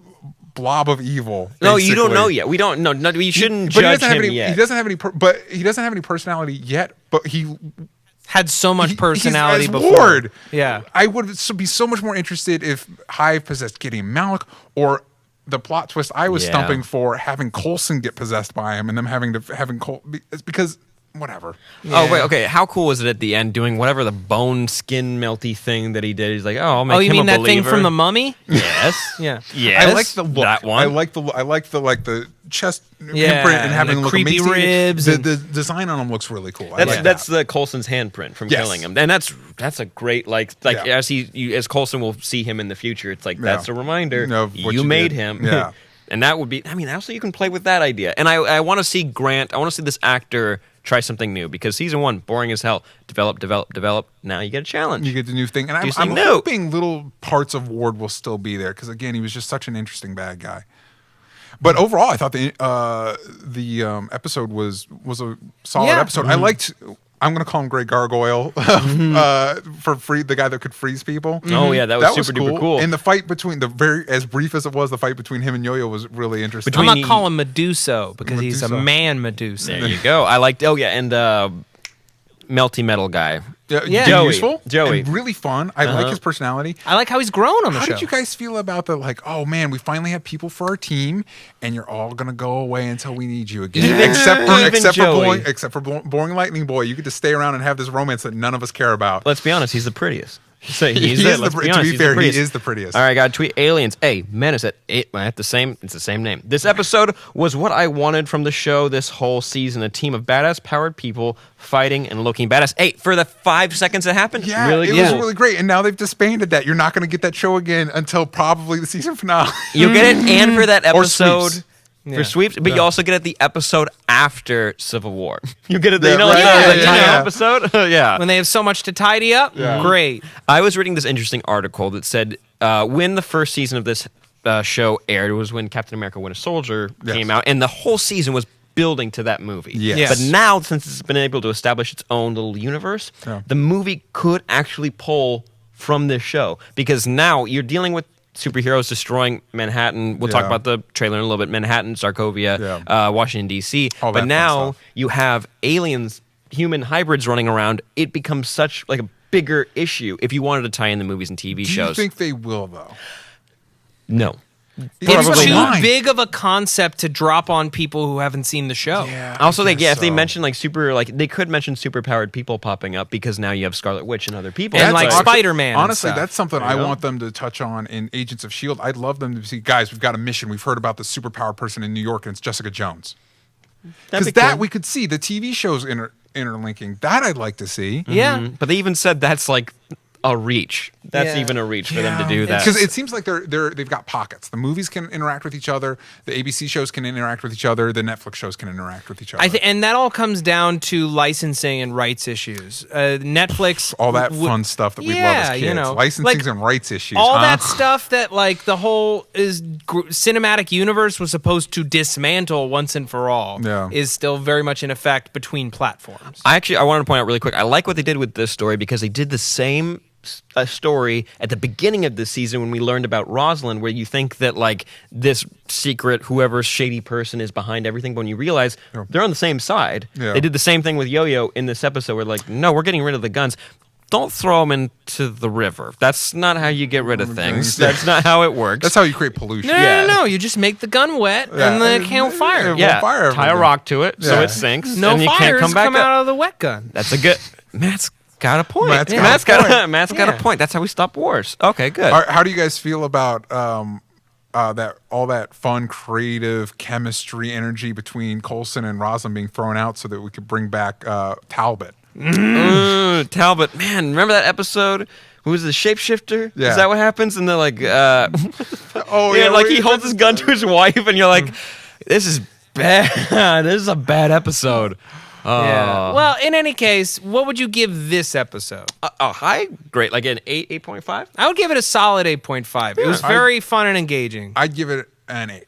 blob of evil. No, you don't basically. know yet. We don't know. No, we shouldn't But judge him he yet. doesn't have any. But he doesn't have any personality yet. But he Had so much personality he's as before. Ward. Yeah. I would be so much more interested if Hive possessed Gideon Malik, or the plot twist I was Yeah. stumping for, having Coulson get possessed by him and them having it's because whatever. Oh wait, okay. How cool was it at the end doing whatever the bone skin melty thing that he did? He's like, oh, I'll make Oh, you him mean a that believer. thing from The Mummy? Yes. Yeah. Yes. I like the look. That one. I like the chest Yeah, imprint and having the look creepy amazing. ribs The, and- the design on him looks really cool. I like That's that. the Coulson's handprint from Yes. killing him, and that's a great Yeah. as Coulson will see him in the future. It's like that's a reminder Of what you you made did. him. Yeah. And that would be. I mean, also you can play with that idea. And I want to see Grant. I want to see this actor try something new because season 1 boring as hell. Develop. Now you get a challenge. You get the new thing, and I'm something new. hoping little parts of Ward will still be there because again, he was just such an interesting bad guy. But overall, I thought the episode was a solid Yeah. episode. I liked. I'm going to call him Grey Gargoyle for the guy that could freeze people. Oh yeah, that was super duper cool. And the fight between as brief as it was, the fight between him and Yo-Yo was really interesting. I'm Between- not calling Meduso because he's a Medusa. man Medusa. There you go. I liked. Oh yeah, and melty metal guy. Yeah. Joey. Useful, Joey. and really fun. I like his personality. I like how he's grown on the How show. did you guys feel about the oh man, we finally have people for our team, and you're all gonna go away until we need you again. Even Joey. except for boring Lightning Boy, you get to stay around and have this romance that none of us care about. Let's be honest. He's the prettiest. So He he's is let's the- be to honest, be he's fair, he prettiest. is the prettiest. All right, got to tweet aliens. A menace at it. It's the same name. This episode was what I wanted from the show this whole season. A team of badass powered people fighting and looking badass. Hey, for the 5 seconds it happened, Yeah, really it cool. was really great, and now they've disbanded that. You're not going to get that show again until probably the season finale. You'll get it, and for that Or episode, sweeps. for sweeps, but you also get it the episode after Civil War. You get it, Yeah, right. episode. Yeah. When they have so much to tidy up, great. I was reading this interesting article that said when the first season of this show aired, it was when Captain America: Winter Soldier came out, and the whole season was building to that movie. Yes. But now, since it's been able to establish its own little universe, the movie could actually pull from this show, because now you're dealing with superheroes destroying Manhattan. We'll talk about the trailer in a little bit. Manhattan, Sokovia, Washington, D.C. But now you have aliens, human hybrids running around. It becomes such like a bigger issue if you wanted to tie in the movies and TV shows. Do you think they will, though? No. It's too big of a concept to drop on people who haven't seen the show. Yeah, also, if they mention they could mention superpowered people popping up, because now you have Scarlet Witch and other people. And like Spider-Man. Honestly, that's something I want them to touch on in Agents of S.H.I.E.L.D. I'd love them to see, guys, we've got a mission. We've heard about the superpowered person in New York, and it's Jessica Jones. Because that we could see, the TV shows interlinking. That I'd like to see. Yeah. But they even said that's like a reach. That's even a reach for them to do that. Because it seems like they've got pockets. The movies can interact with each other. The ABC shows can interact with each other. The Netflix shows can interact with each other. And that all comes down to licensing and rights issues. Netflix, all that fun stuff that we love as kids. You know, licensing and rights issues. All that stuff that like the whole cinematic universe was supposed to dismantle once and for all is still very much in effect between platforms. I wanted to point out really quick, I like what they did with this story, because they did the same story at the beginning of this season when we learned about Rosalind, where you think that like this secret, whoever shady person is behind everything, but when you realize they're on the same side. They did the same thing with Yo-Yo in this episode, where like, no, we're getting rid of the guns. Don't throw them into the river. That's not how you get rid of things. That's not how it works. That's how you create pollution. No. You just make the gun wet and then it can't fire. Tie a rock to it so it sinks. No and you fires can't come out of the wet gun. That's a good... Matt's got a point. Matt's got a point. That's how we stop wars. Okay, good. How do you guys feel about that fun, creative chemistry energy between Coulson and Rosalind being thrown out so that we could bring back Talbot? Talbot, man, remember that episode? Who was the shapeshifter? Yeah. Is that what happens? And they're like, like he holds his gun to his wife, and you're like, this is bad. This is a bad episode. Well, in any case, what would you give this episode? High? Great. Like an 8.5? I would give it a solid 8.5. It was very fun and engaging. I'd give it an 8.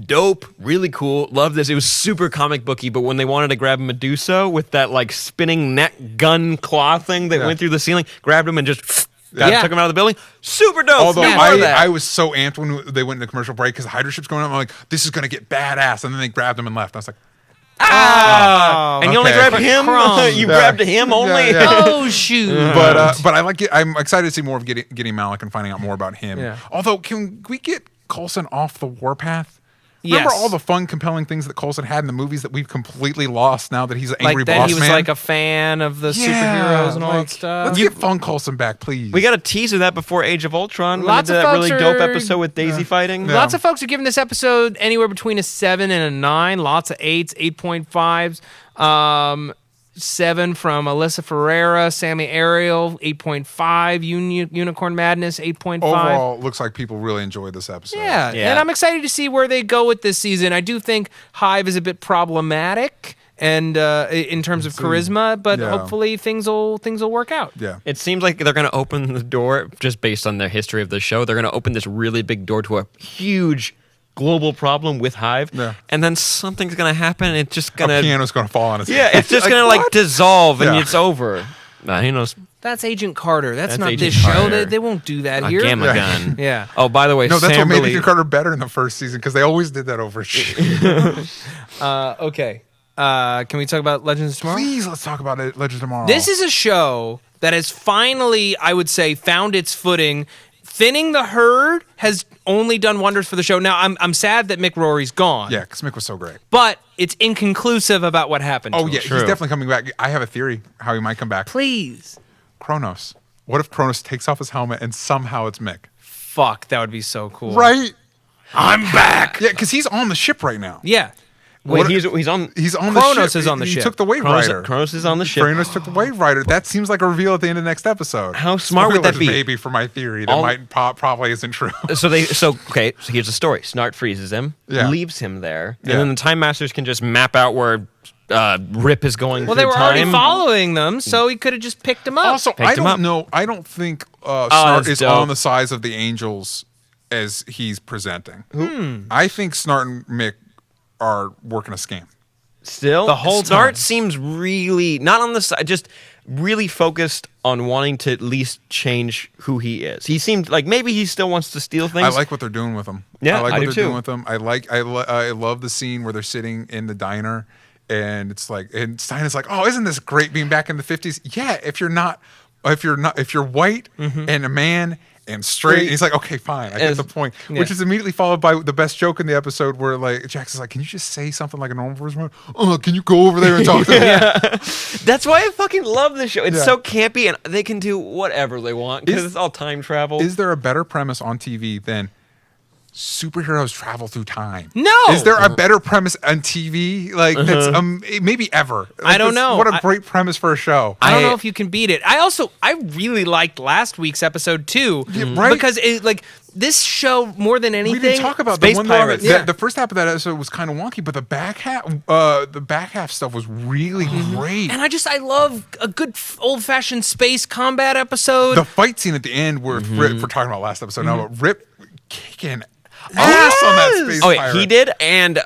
Dope, really cool, love this. It was super comic booky, but when they wanted to grab Medusa with that like spinning neck gun claw thing that went through the ceiling, grabbed him and just took him out of the building. Super dope. Although I was so amped when they went into commercial break because the Hydra ship's going up. I'm like, this is going to get badass. And then they grabbed him and left. I was like, and you only grabbed him? You grabbed him only? Oh, shoot. But I like it. I'm excited to see more of Gideon Malik and finding out more about him. Yeah. Although, can we get Coulson off the warpath? Remember all the fun, compelling things that Coulson had in the movies that we've completely lost now that he's an angry boss man? Like that he was like a fan of the superheroes and all that stuff. Let's get fun Coulson back, please. We got a teaser of that before Age of Ultron. Lots of that folks really dope episode with Daisy fighting. Yeah. Lots of folks are giving this episode anywhere between a 7 and a 9. Lots of 8s, 8.5s. 7 from Alyssa Ferreira, Sammy Ariel, 8.5. Unicorn Madness, 8.5. Overall, looks like people really enjoyed this episode. Yeah, and I'm excited to see where they go with this season. I do think Hive is a bit problematic and in terms of charisma, but hopefully things will work out. Yeah, it seems like they're going to open the door, just based on their history of the show. They're going to open this really big door to a huge global problem with Hive, and then something's gonna happen. It's just gonna a piano's gonna fall on its head. It's just gonna like dissolve and it's over. He knows. That's Agent Carter. That's not Agent this Carter. Show. They won't do that here. Gamma gun. Yeah. Oh, by the way, no, that's Sam what made Billy... Agent Carter better in the first season because they always did that over shit. Okay. Can we talk about Legends of Tomorrow? Please, let's talk about Legends of Tomorrow. This is a show that has finally, I would say, found its footing. Thinning the herd has only done wonders for the show. Now, I'm sad that Mick Rory's gone. Yeah, because Mick was so great. But it's inconclusive about what happened to him. He's definitely coming back. I have a theory how he might come back. Please. Kronos. What if Kronos takes off his helmet and somehow it's Mick? Fuck, that would be so cool. Right? I'm back! Yeah, because he's on the ship right now. Yeah. Wait, he's on. He's on Kronos the ship. is on the he ship. took the Wave Rider. Kronos is on the ship. Kronos took the Wave Rider. That seems like a reveal at the end of the next episode. How smart would that Spoilers, be? Maybe for my theory that probably isn't true. So here's the story. Snart freezes him, leaves him there, and then the Time Masters can just map out where Rip is going. Well, through they were time. already following them, so he could have just picked them up. Also, I don't know. I don't think Snart is on the size of the Angels as he's presenting. I think Snart and Mick are working a scam. Still, the whole Snart time. seems really not on the side, just really focused on wanting to at least change who he is. He seemed like maybe he still wants to steal things. I like what they're doing with him. Yeah, I like I what do they're too. doing with him. I love the scene where they're sitting in the diner, and it's like, and Stein is like, "Oh, isn't this great being back in the 50s?" Yeah, if you're white and a man and straight, and he's like, "Okay, fine, I get the point." Yeah. Which is immediately followed by the best joke in the episode, where like Jax is like, "Can you just say something like a normal person? Oh, can you go over there and talk to him?" That's why I fucking love this show. It's so campy, and they can do whatever they want because it's all time travel. Is there a better premise on TV than superheroes travel through time? No. Is there a better premise on TV? Like that's maybe ever. Like, I don't know. What a great premise for a show. I don't know if you can beat it. I really liked last week's episode too, right? because this show more than anything. We didn't talk about Space the one pirates. The first half of that episode was kind of wonky, but the back half stuff was really great. And I love a good old fashioned space combat episode. The fight scene at the end where Rip, we're talking about last episode now, but Rip kicking ass on that space pirate. He did, and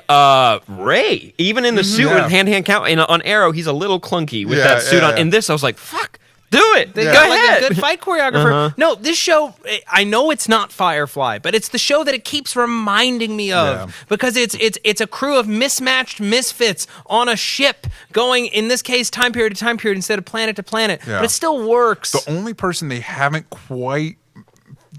Ray, even in the suit with hand count on Arrow, he's a little clunky with that suit on. In this, I was like, fuck. Do it. They Go got ahead. like a good fight choreographer. No, this show, I know it's not Firefly, but it's the show that it keeps reminding me of because it's a crew of mismatched misfits on a ship going, in this case, time period to time period instead of planet to planet. Yeah. But it still works. The only person they haven't quite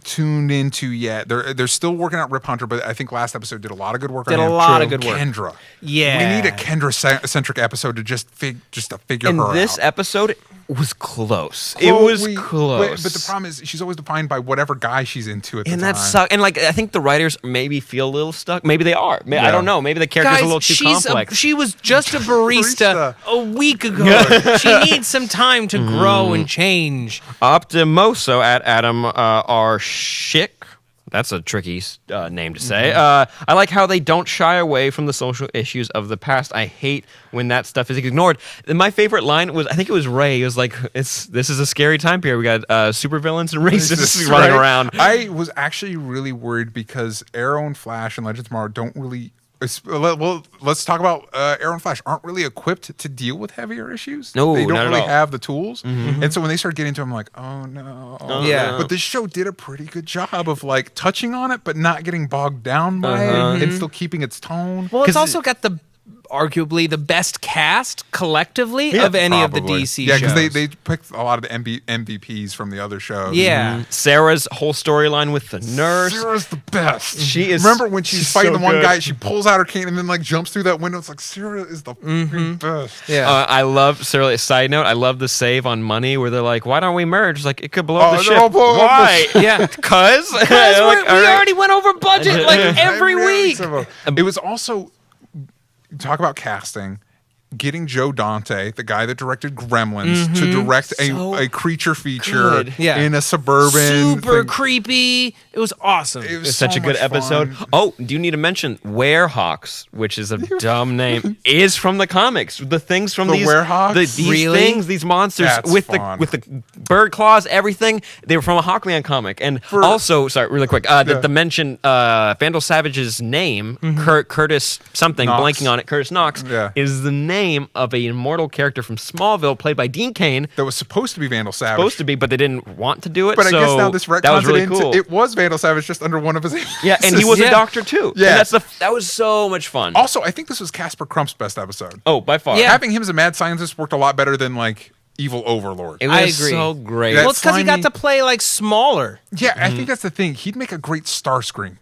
tuned into yet, they're still working out Rip Hunter, but I think last episode did a lot of good work. Did on a him. lot of good work. Kendra. Yeah. We need a Kendra-centric episode to just figure her out. And this episode was close. It was close. But the problem is she's always defined by whatever guy she's into at the time. And that sucks. And like I think the writers maybe feel a little stuck. Maybe they are. I don't know. Maybe the character's a little too complex. She was just a barista a week ago. She needs some time to grow and change. Optimoso at Adam R. Schick. That's a tricky name to say. I like how they don't shy away from the social issues of the past. I hate when that stuff is ignored. My favorite line was, I think it was Ray. It was like, this is a scary time period. We got supervillains and racists running around. I was actually really worried because Arrow and Flash and Legends of Tomorrow don't really... Well, let's talk about Arrow and Flash aren't really equipped to deal with heavier issues. No, they don't not at really all. have the tools. And so when they start getting into it, I'm like, oh no. Yeah. But this show did a pretty good job of like touching on it, but not getting bogged down by it and still keeping its tone. Well, it's also got arguably the best cast collectively of any of the DC Yeah, shows. because they picked a lot of the MVPs from the other shows. Yeah. Sarah's whole storyline with the nurse. Sarah's the best. She is. Remember when she's fighting so the one good. guy, she pulls out her cane and then like jumps through that window. It's like Sarah is the freaking best. Yeah. I love Sarah. Side note: I love the save on money where they're like, "Why don't we merge?" It's like it could blow up the they're ship. all blowing up the Why? ship. Yeah. Cause we like, all right. already went over budget like every week. It was also, talk about casting, getting Joe Dante, the guy that directed Gremlins, to direct a creature feature good. Yeah. in a suburban Super thing. creepy. It was awesome. It was It's such so a good much episode. fun. Oh, do you need to mention Werehawks, which is a dumb name, is from the comics. The things from The these Werehawks? these Really? things, these monsters That's with fun. the bird claws, everything. They were from a Hawkman comic. And also, sorry, really quick, the mention Vandal Savage's name, Curtis something, Knox. blanking on it, Curtis Knox, is the name of a immortal character from Smallville, played by Dean Cain. That was supposed to be Vandal Savage. Supposed to be, but they didn't want to do it. But I so guess now this that retcons was really it into cool. it was Vandal Savage just under one of his Yeah, and he was a doctor too. Yeah. And that was so much fun. Also, I think this was Casper Crump's best episode. Oh, by far. Yeah. Having him as a mad scientist worked a lot better than like evil overlord. It was I agree. so great. That Well, it's because he got slimy- to play like smaller. Yeah, I think that's the thing. He'd make a great Starscream.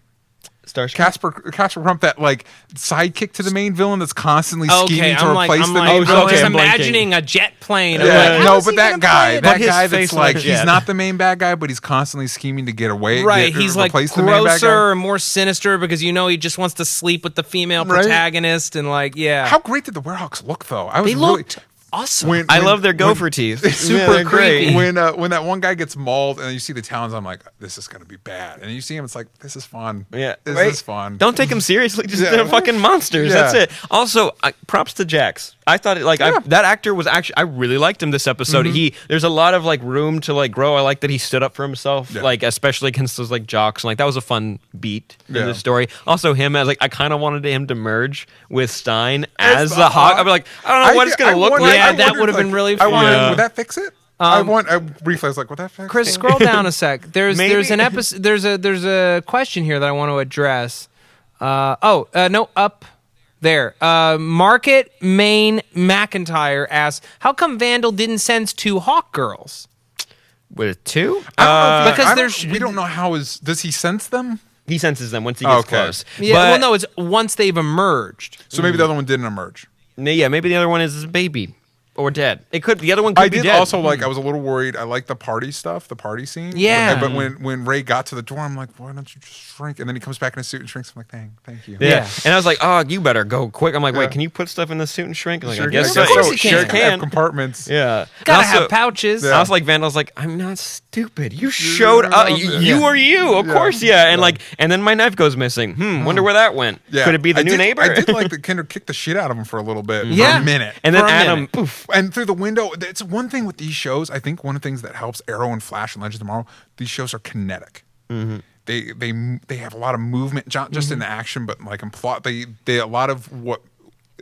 Starscream? Casper Crump, that like sidekick to the main villain that's constantly scheming to replace the main I'm villain. just I'm blanking. imagining a jet plane. Yeah, I'm like, no, how is but he that gonna guy, play it? that But his guy face that's like, like he's Jet. not the main bad guy, but he's constantly scheming to get away. Right, he's like replace the main bad guy. grosser and more sinister because he just wants to sleep with the female Right. protagonist and like, yeah. How great did the Werehawks look, though? I was They really, looked awesome. I love their gopher teeth. super creepy. When that one guy gets mauled and you see the talons, I'm like, this is gonna be bad. And you see him, it's like, this is fun. Yeah, this right? is fun. Don't take them seriously. Just Yeah. they're fucking monsters. Yeah. That's it. Also, props to Jax. I thought it that actor was actually. I really liked him this episode. There's a lot of like room to like grow. I like that he stood up for himself, like especially against those like jocks. And like that was a fun beat in the story. Also, him as like I kind of wanted him to merge with Stein as the Hawk. I'm like, I don't know what it's gonna look like. Yeah, that would have been really fun. Would that fix it? I briefly was like, would that fix Chris, it? scroll down a sec. There's Maybe. an episode. There's a question here that I want to address. No, up there. Market Main McIntyre asks, how come Vandal didn't sense 2 Hawk girls? With 2? Because we don't know how does he sense them? He senses them once he gets Okay. close. Yeah, But- well, no, it's once they've emerged. So maybe the other one didn't emerge. Yeah, maybe the other one is a baby or dead. It could. The other one could I be did dead. also like. I was a little worried. I like the party stuff, the party scene. Yeah. But when Ray got to the door, I'm like, why don't you just shrink? And then he comes back in a suit and shrinks. I'm like, thank you. Yeah. Yeah. And I was like, oh, you better go quick. I'm like, Yeah. wait, can you put stuff in the suit and shrink? Like, Sure I guess can. so. Of course you Sure can. Have can. compartments. Yeah. Gotta And also- have pouches. Yeah. I was like, Vandal's like, I'm not stupid. You showed up. Yeah. You or you. Of Yeah. course, yeah. And like, and then my knife goes missing. Wonder where that went. Yeah. Could it be the new neighbor? I did like that Kendra kicked the shit out of him for a little bit. Yeah. For a minute. And then For a Adam, minute. poof. And through the window, it's one thing with these shows. I think one of the things that helps Arrow and Flash and Legends of Tomorrow, these shows are kinetic. They have a lot of movement, just in action, but like in plot. They a lot of what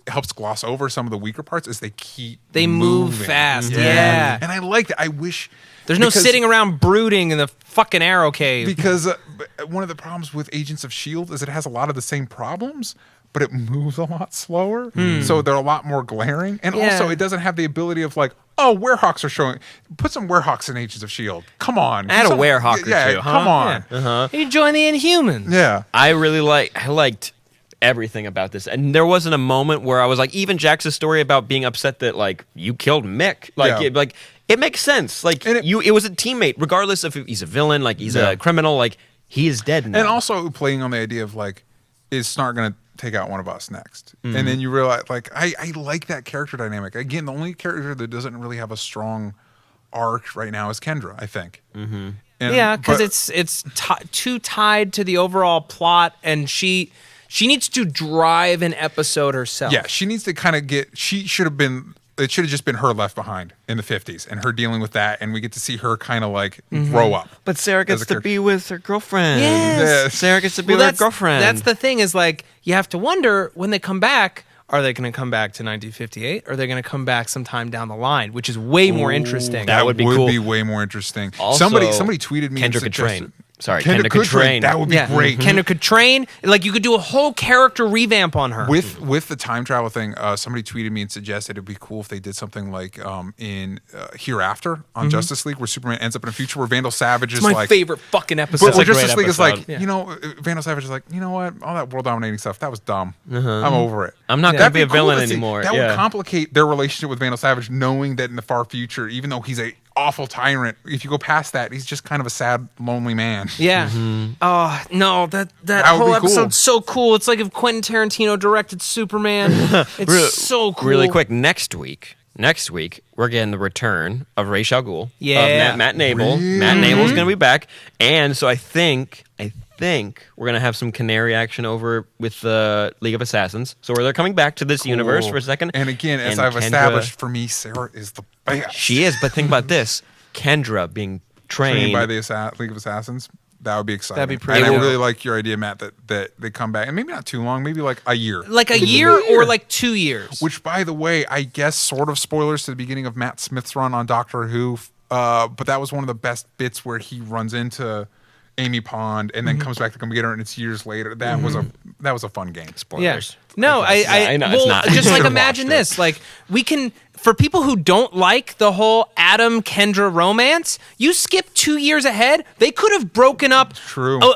helps gloss over some of the weaker parts is they keep move moving. fast. Yeah. And I like that. I wish There's no because- sitting around brooding in the fucking Arrow cave. because one of the problems with Agents of S.H.I.E.L.D. is it has a lot of the same problems, but it moves a lot slower. So they're a lot more glaring. And Yeah. also, it doesn't have the ability of like, oh, Werehawks are showing. Put some Werehawks in Agents of S.H.I.E.L.D. Come on. I had a Some- Werehawk or yeah, two, huh? come on. Yeah. You join the Inhumans. Yeah. I liked everything about this. And there wasn't a moment where I was like, even Jax's story about being upset that like you killed Mick. Like, Yeah. it makes sense. Like And it was a teammate, regardless if he's a villain, like he's Yeah. a criminal, like he is dead now. And also playing on the idea of like, is Snart going to take out one of us next? And then you realize, like, I like that character dynamic. Again, the only character that doesn't really have a strong arc right now is Kendra, I think. And- Yeah, because but- it's too tied to the overall plot, and she needs to drive an episode herself. Yeah, she needs to kind of she should have been, it should have just been her left behind in the 50s and her dealing with that. And we get to see her kind of like grow up. But Sarah as gets a to character. be with her girlfriend. Yes. Sarah gets to be Well, with her girlfriend. That's the thing is like you have to wonder when they come back. Are they going to come back to 1958? Or are they going to come back sometime down the line, which is way more interesting? That would be cool. be way more interesting. Also, somebody tweeted me. and Kendra could suggested- train. Sorry, Kendra could train. That would be great. Kendra could train. Like you could do a whole character revamp on her. With the time travel thing, somebody tweeted me and suggested it'd be cool if they did something like in Hereafter on Justice League, where Superman ends up in a future where Vandal Savage is it's my like favorite fucking episode. But where a great Justice League is episode. like, Yeah. Vandal Savage is like, you know what? All that world dominating stuff, that was dumb. I'm over it. I'm not That'd going to be a cool villain to see. anymore. That yeah. would complicate their relationship with Vandal Savage, knowing that in the far future, even though he's a awful tyrant, if you go past that, he's just kind of a sad, lonely man. Yeah. Oh no, that That would whole be cool. episode's so cool. It's like if Quentin Tarantino directed Superman. It's so cool. Really quick, next week, we're getting the return of Ra's al Ghul. Yeah. Of Matt Nable. Matt Nable's going to be back. And so I think we're going to have some Canary action over with the League of Assassins. So they're coming back to this universe for a second. And again, as And I've Kendra- established, for me, Sarah is the best. She is, but think about this. Kendra being trained by the League of Assassins. That would be exciting. That'd be pretty And I cool. really like your idea, Matt, that they come back, and maybe not too long, maybe like a year. like a year or like 2 years. Which, by the way, I guess sort of spoilers to the beginning of Matt Smith's run on Doctor Who. But that was one of the best bits where he runs into Amy Pond and then comes back to come get her, and it's years later. That was a fun game. spoilers. Yeah. No, I know, well, it's not. just like Should've imagine watched it. this. Like we can for people who don't like the whole Adam-Kendra romance, you skip 2 years ahead. They could have broken up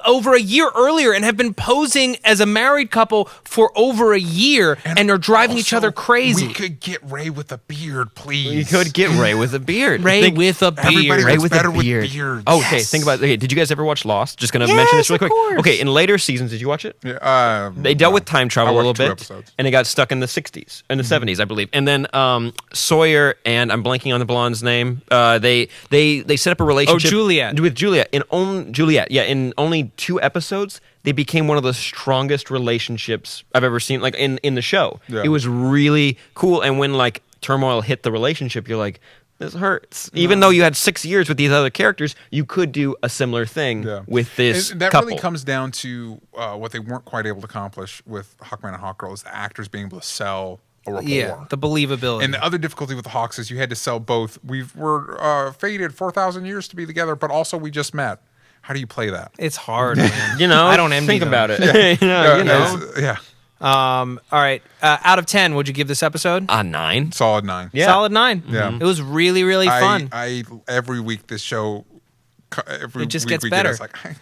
over a year earlier and have been posing as a married couple for over a year and are driving each other crazy. We could get Ray with a beard, please. We could get Ray with a beard. Ray with a beard. Everybody Ray looks with better a beard. with beards. Oh, okay, think about it. Okay, did you guys ever watch Lost? Just going to mention this really quick. Course. Okay, in later seasons, did you watch it? Yeah, They dealt with time travel a little bit, episodes. and they got stuck in the 60s, in the 70s, I believe. And then Sawyer and I'm blanking on the blonde's name. They set up a relationship. Juliet. With Juliet. In only 2 episodes, they became one of the strongest relationships I've ever seen, like in the show. Yeah. It was really cool. And when like turmoil hit the relationship, you're like, this hurts. Even though you had 6 years with these other characters, you could do a similar thing with this and that couple. really comes down to what they weren't quite able to accomplish with Hawkman and Hawkgirl is the actors being able to sell a rapport. Yeah, the believability. And the other difficulty with the Hawks is you had to sell both. We're fated 4,000 years to be together, but also we just met. How do you play that? It's hard, man. I don't envy think them. about it. Yeah. All right. Out of 10, would you give this episode? 9. Solid 9. Yeah. Solid 9. Yeah. It was really, really fun. I every week this show. It just week gets better.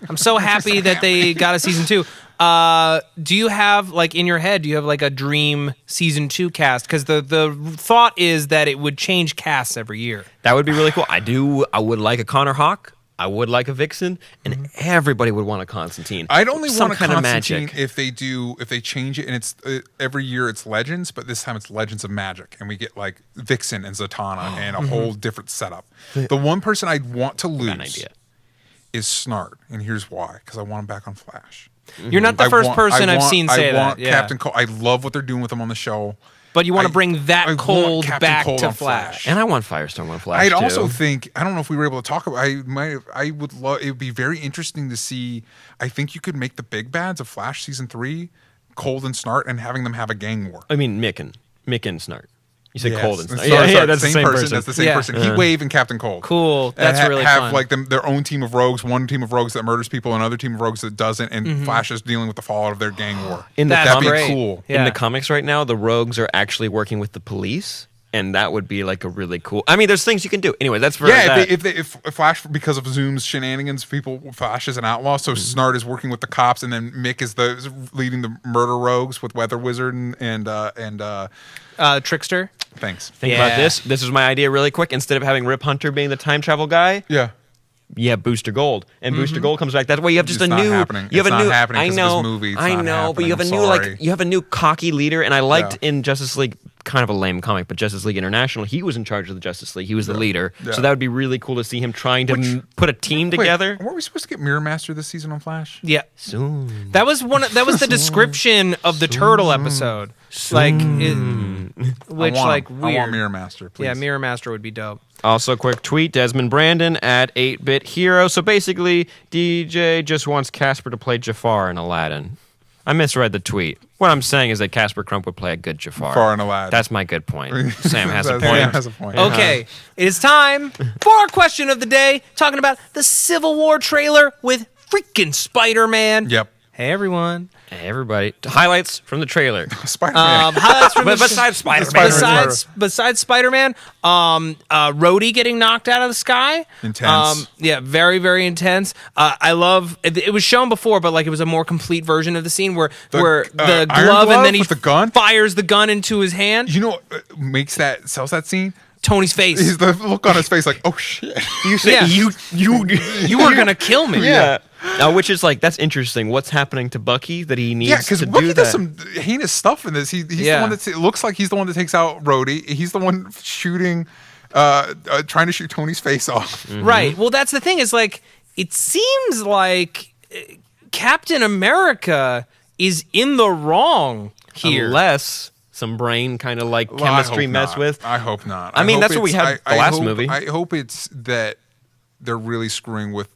I'm so happy that they got a season 2. Do you have, like, in your head, do you have, like, a dream season 2 cast? Because the thought is that it would change casts every year. That would be really cool. I would like a Connor Hawk. I would like a Vixen, and everybody would want a Constantine. I'd only Some want a kind Constantine of magic. if they change it, and it's every year it's Legends, but this time it's Legends of Magic, and we get like Vixen and Zatanna and a whole different setup. The one person I'd want to lose is Snart, and here's why: because I want him back on Flash. You're not the first person I've seen say that. I want Captain Cold. I love what they're doing with him on the show. But you want to bring that Cold back Cold to Flash. And I want Firestorm on Flash, I'd also think, I don't know if we were able to talk about, I would love, it would be very interesting to see, I think you could make the big bads of Flash Season 3, Cold and Snart, and having them have a gang war. I mean, Mick and Snart. You said Cold and Snart. Yeah, that's the same person. That's the same person. Heatwave and Captain Cold. Cool. That's really have fun. Like their own team of rogues, one team of rogues that murders people, another team of rogues that doesn't, and Flash is dealing with the fallout of their gang war. That'd be cool. In the comics right now, the rogues are actually working with the police. And that would be like a really cool. I mean, there's things you can do. Anyway, that's for if Flash, because of Zoom's shenanigans, Flash is an outlaw. So Snart is working with the cops, and then Mick is leading the murder rogues with Weather Wizard and Trickster. Thanks. Think about this. This is my idea, really quick. Instead of having Rip Hunter being the time travel guy, Booster Gold, and Booster Gold comes back. That way, you have just it's a new. Happening. You have it's a new. Not happening I know. Of this movie. I know, but you have a new you have a new cocky leader, and I liked in Justice League. Kind of a lame comic, but Justice League International, he was in charge of the Justice League. He was the leader. So that would be really cool to see him trying to put a team together. Were we supposed to get Mirror Master this season on Flash? Yeah. Soon. That was the description of the Turtle episode. Like, weird. I want Mirror Master, please. Yeah, Mirror Master would be dope. Also, quick tweet, Desmond Brandon at 8-Bit Hero. So basically, DJ just wants Casper to play Jafar in Aladdin. I misread the tweet. What I'm saying is that Casper Crump would play a good Jafar. In Aladdin. That's my good point. Sam has a point. Sam has a point. Okay, it is time for our question of the day, talking about the Civil War trailer with freaking Spider-Man. Yep. Hey, everyone. Hey, everybody. Highlights from the trailer. Spider-Man. Highlights from besides Spider-Man. Besides Spider-Man, Rhodey getting knocked out of the sky. Intense. Yeah, very, very intense. I love it was shown before, but like it was a more complete version of the scene where the glove and then he fires the gun into his hand. You know what sells that scene? Tony's face. He's the look on his face like, oh shit. You said you were gonna kill me. Yeah. Which is like, that's interesting. What's happening to Bucky that he needs to do that? Yeah, because Bucky does some heinous stuff in this. He's the one that looks like he's the one that takes out Rhodey. He's the one shooting, trying to shoot Tony's face off. Mm-hmm. Right. Well, that's the thing is like, it seems like Captain America is in the wrong here. Unless some brain kind of like chemistry mess with. I hope not. I mean, that's what we had the last movie. I hope it's that they're really screwing with.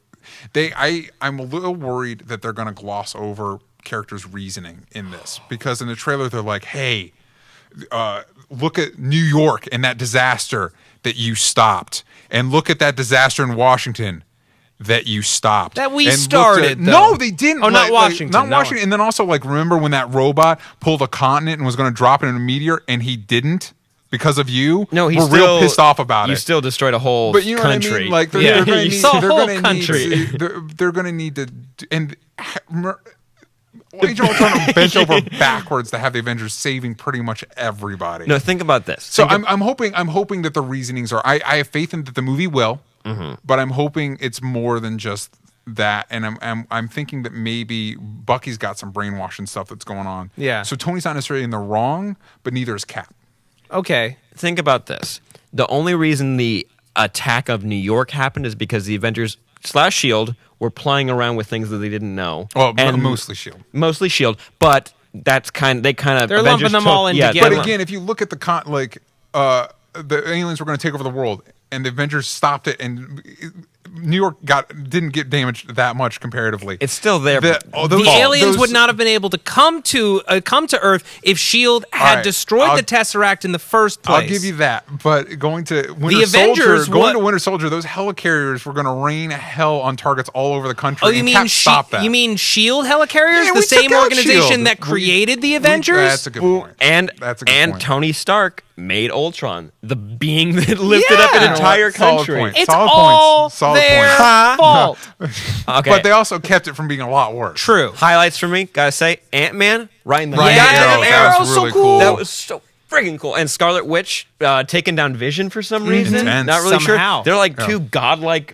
I'm a little worried that they're going to gloss over characters' reasoning in this, because in the trailer they're like, "Hey, look at New York and that disaster that you stopped, and look at that disaster in Washington that you stopped." That we started. Though. No, they didn't. Oh, not Washington. Not Washington. And then also, like, remember when that robot pulled a continent and was going to drop it in a meteor, and he didn't because of you. No, we're real pissed off about it. You still destroyed a whole but you know country. what I mean? Like they're Yeah. going You to saw a they're whole going to country. need they're going to need to and. Age of Ultron bent over backwards to have the Avengers saving pretty much everybody. No, think about this. So I'm hoping that the reasonings are. I have faith in that the movie will, but I'm hoping it's more than just that. And I'm thinking that maybe Bucky's got some brainwashing stuff that's going on. Yeah. So Tony's not necessarily in the wrong, but neither is Cap. Okay. Think about this. The only reason the attack of New York happened is because the Avengers / S.H.I.E.L.D. were playing around with things that they didn't know. Well, mostly S.H.I.E.L.D. Mostly S.H.I.E.L.D. But they're They're lumping them all in together. But again, if you look at the aliens were going to take over the world, and the Avengers stopped it, and New York didn't get damaged that much comparatively. It's still there. The aliens would not have been able to come to Earth if S.H.I.E.L.D. had destroyed the Tesseract in the first place. I'll give you that, but going to Winter Soldier, those helicarriers were going to rain hell on targets all over the country. Oh, you mean stop that? You mean S.H.I.E.L.D. helicarriers, Yeah, the we same took out organization S.H.I.E.L.D. that created the Avengers? That's a good point. And Tony Stark made Ultron, the being that lifted up an entire country. Solid point. It's Solid all points. Solid their points. fault. Okay. But they also kept it from being a lot worse. True. Highlights for me, gotta say, Ant-Man, right in the Right, Yeah, that was Arrow's really so cool. That was so friggin' cool. And Scarlet Witch taking down Vision for some reason. Intense. Not really Somehow. sure. They're like two godlike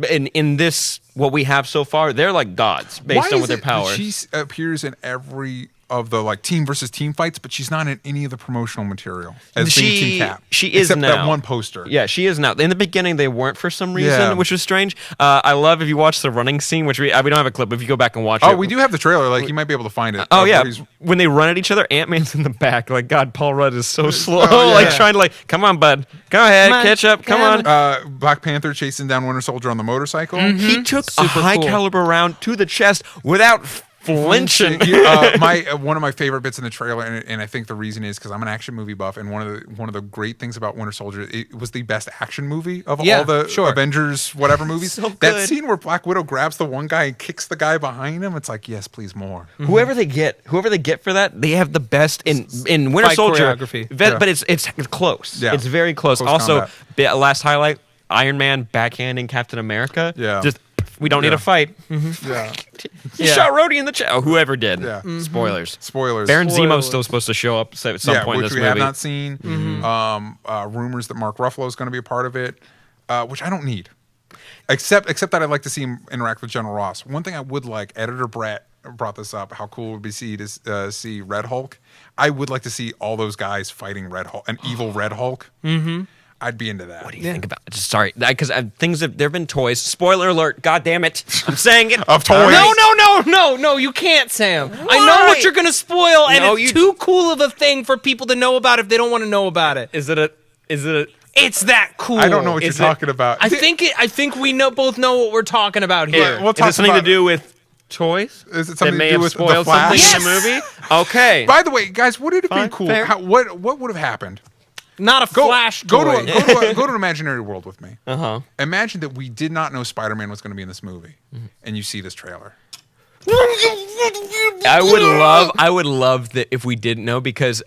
in this what we have so far. They're like gods based on what their powers. She appears in every of the like team versus team fights, but she's not in any of the promotional material as being Team Cap. She is except now. that one poster. Yeah, she is now. In the beginning, they weren't for some reason, Yeah. which was strange. I love if you watch the running scene, which we don't have a clip, but if you go back and watch it. Oh, we do have the trailer. Like you might be able to find it. Oh yeah, where he's- when they run at each other, Ant-Man's in the back. Like God, Paul Rudd is so slow. Oh, yeah. Like trying to like, come on, bud, go ahead, Come on, catch up, come come on. Black Panther chasing down Winter Soldier on the motorcycle. He took a Super high cool. caliber round to the chest without flinching. One of my favorite bits in the trailer, and I think the reason is because I'm an action movie buff, and one of the great things about Winter Soldier, it was the best action movie of all the Avengers whatever movies. So that good. scene where Black Widow grabs the one guy and kicks the guy behind him, it's like yes, please more. Whoever they get for that, they have the best in Winter Fight Soldier. choreography. But it's close. Yeah. It's very close. Close Also, combat. last highlight: Iron Man backhanding Captain America. Yeah. Just we don't need a fight. Yeah, He shot Rhodey in the chest. Oh, whoever did. Yeah. Spoilers. spoilers. Baron Spoilers. Zemo's still supposed to show up at some point in which this we movie. have not seen. Rumors that Mark Ruffalo is going to be a part of it, which I don't need. Except that I'd like to see him interact with General Ross. One thing I would like, editor Brett brought this up, how cool it would be to see Red Hulk. I would like to see all those guys fighting Red Hulk, an evil Red Hulk. Mm-hmm. I'd be into that. What do you think about it? Just sorry, because there have been toys. Spoiler alert! God damn it! I'm saying it. Of toys? No, you can't, Sam. I know what you're going to spoil, and No, it's too cool of a thing for people to know about if they don't want to know about it. Is it a? It's that cool. I don't know what you're Is it- talking about. I think we both know what we're talking about here. We'll Is talk it something to about- do with toys? Is it that something may to do have with the spoiled something Flash? in the movie? Okay. By the way, guys, would it have been cool? fair. What would have happened? Not a Flash Go toy. to an imaginary world with me. Imagine that we did not know Spider-Man was going to be in this movie, and you see this trailer. I would love that if we didn't know, because